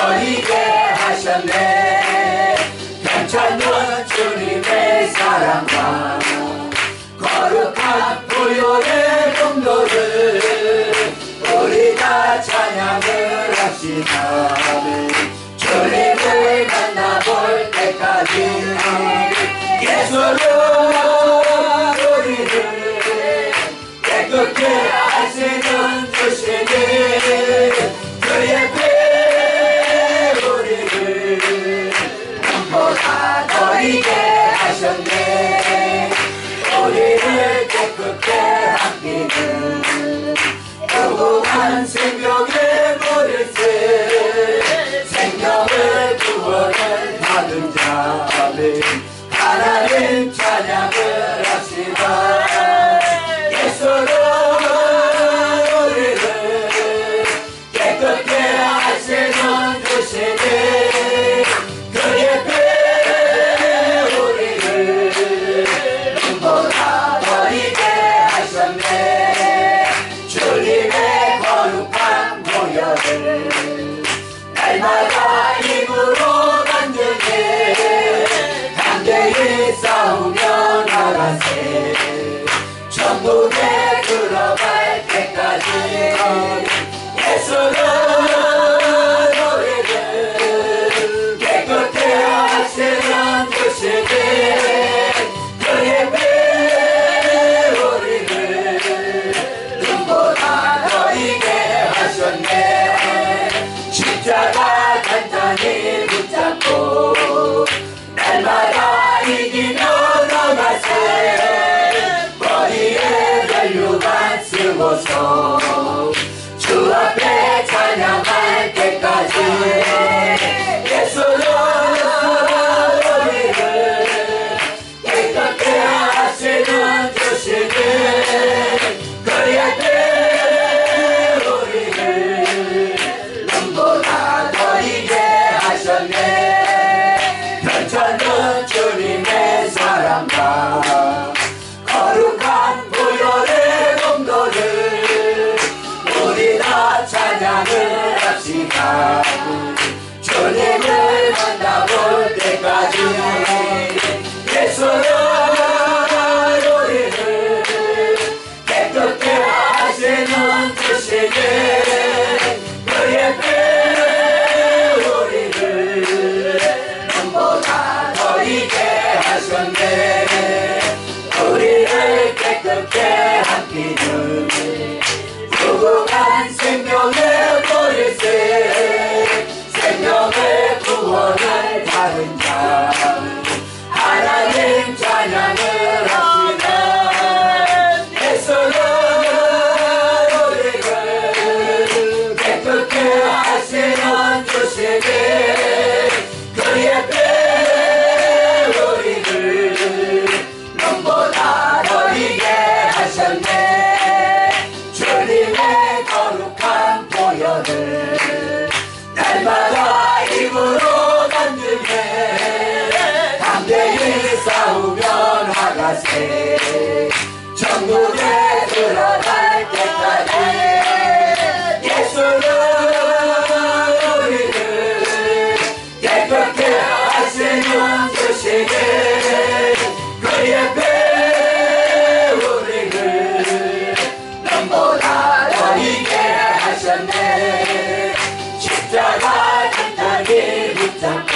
너희게 하셨네. 괜찮은 주님의 사랑과 거룩한 보혈의 공로를 우리가 찬양을 합시다. 주님을 만나볼 때까지 예수는 우리를 깨끗게 하시는 주시니 그의 피 우리를 눈보다 너희게 하셨네. 우리를 깨끗게 함기는 무궁한 생명의 머리새 생명의 구원을 받은 자들 하나님 찬양을 합시다. 예수는 우리를 깨끗게 하시는 주시니 그의 피 우리를 눈보다 너희게 하셨네. 주님의 거룩한 보혈을 날마다 입으로 간증해 담대히 싸우며 나가세. 천국에 들어갈 때까지 예수는 우리를 깨끗게 하시는 주시니 그의 피 우리를 눈보다 너희게 하셨네. 십자가 단단히 붙잡고 날마다 이기며 나가세. 머리에 혈류관 쓰고서 주 앞에 찬양할 때까지 예수는 우리를 깨끗게 하시는 주시니 그의 피 우리를 눈보다 너희게 하셨네. 괜찮은 주님의 사랑과 거룩한 보혈의 공로를 우리 다 찬양을 합시다. 주님을 만나볼 때까지 예수는 우리를 깨끗게 하시는 주시니 그의 피 우리를 눈보다 너희게 하셨네. 우리를 깨끗게 함기는 무궁한 생명의 보일세 생명의 구원을 받은 자 하나님 찬양을 합시다. 예수는 우리를 깨끗게 하시는 주시니 그의 피 우리를 눈보다 너희게 하셨네. 주님의 거룩한 보혈을 날마다 입으로 간증해 담대히 싸우며 나가세. 천국에 들어갈 때까지 예수는 우리를 깨끗게 하시는 주시니 그의 피 우리를 눈보다 너희게 하셨네. 십자가 단단히 붙잡고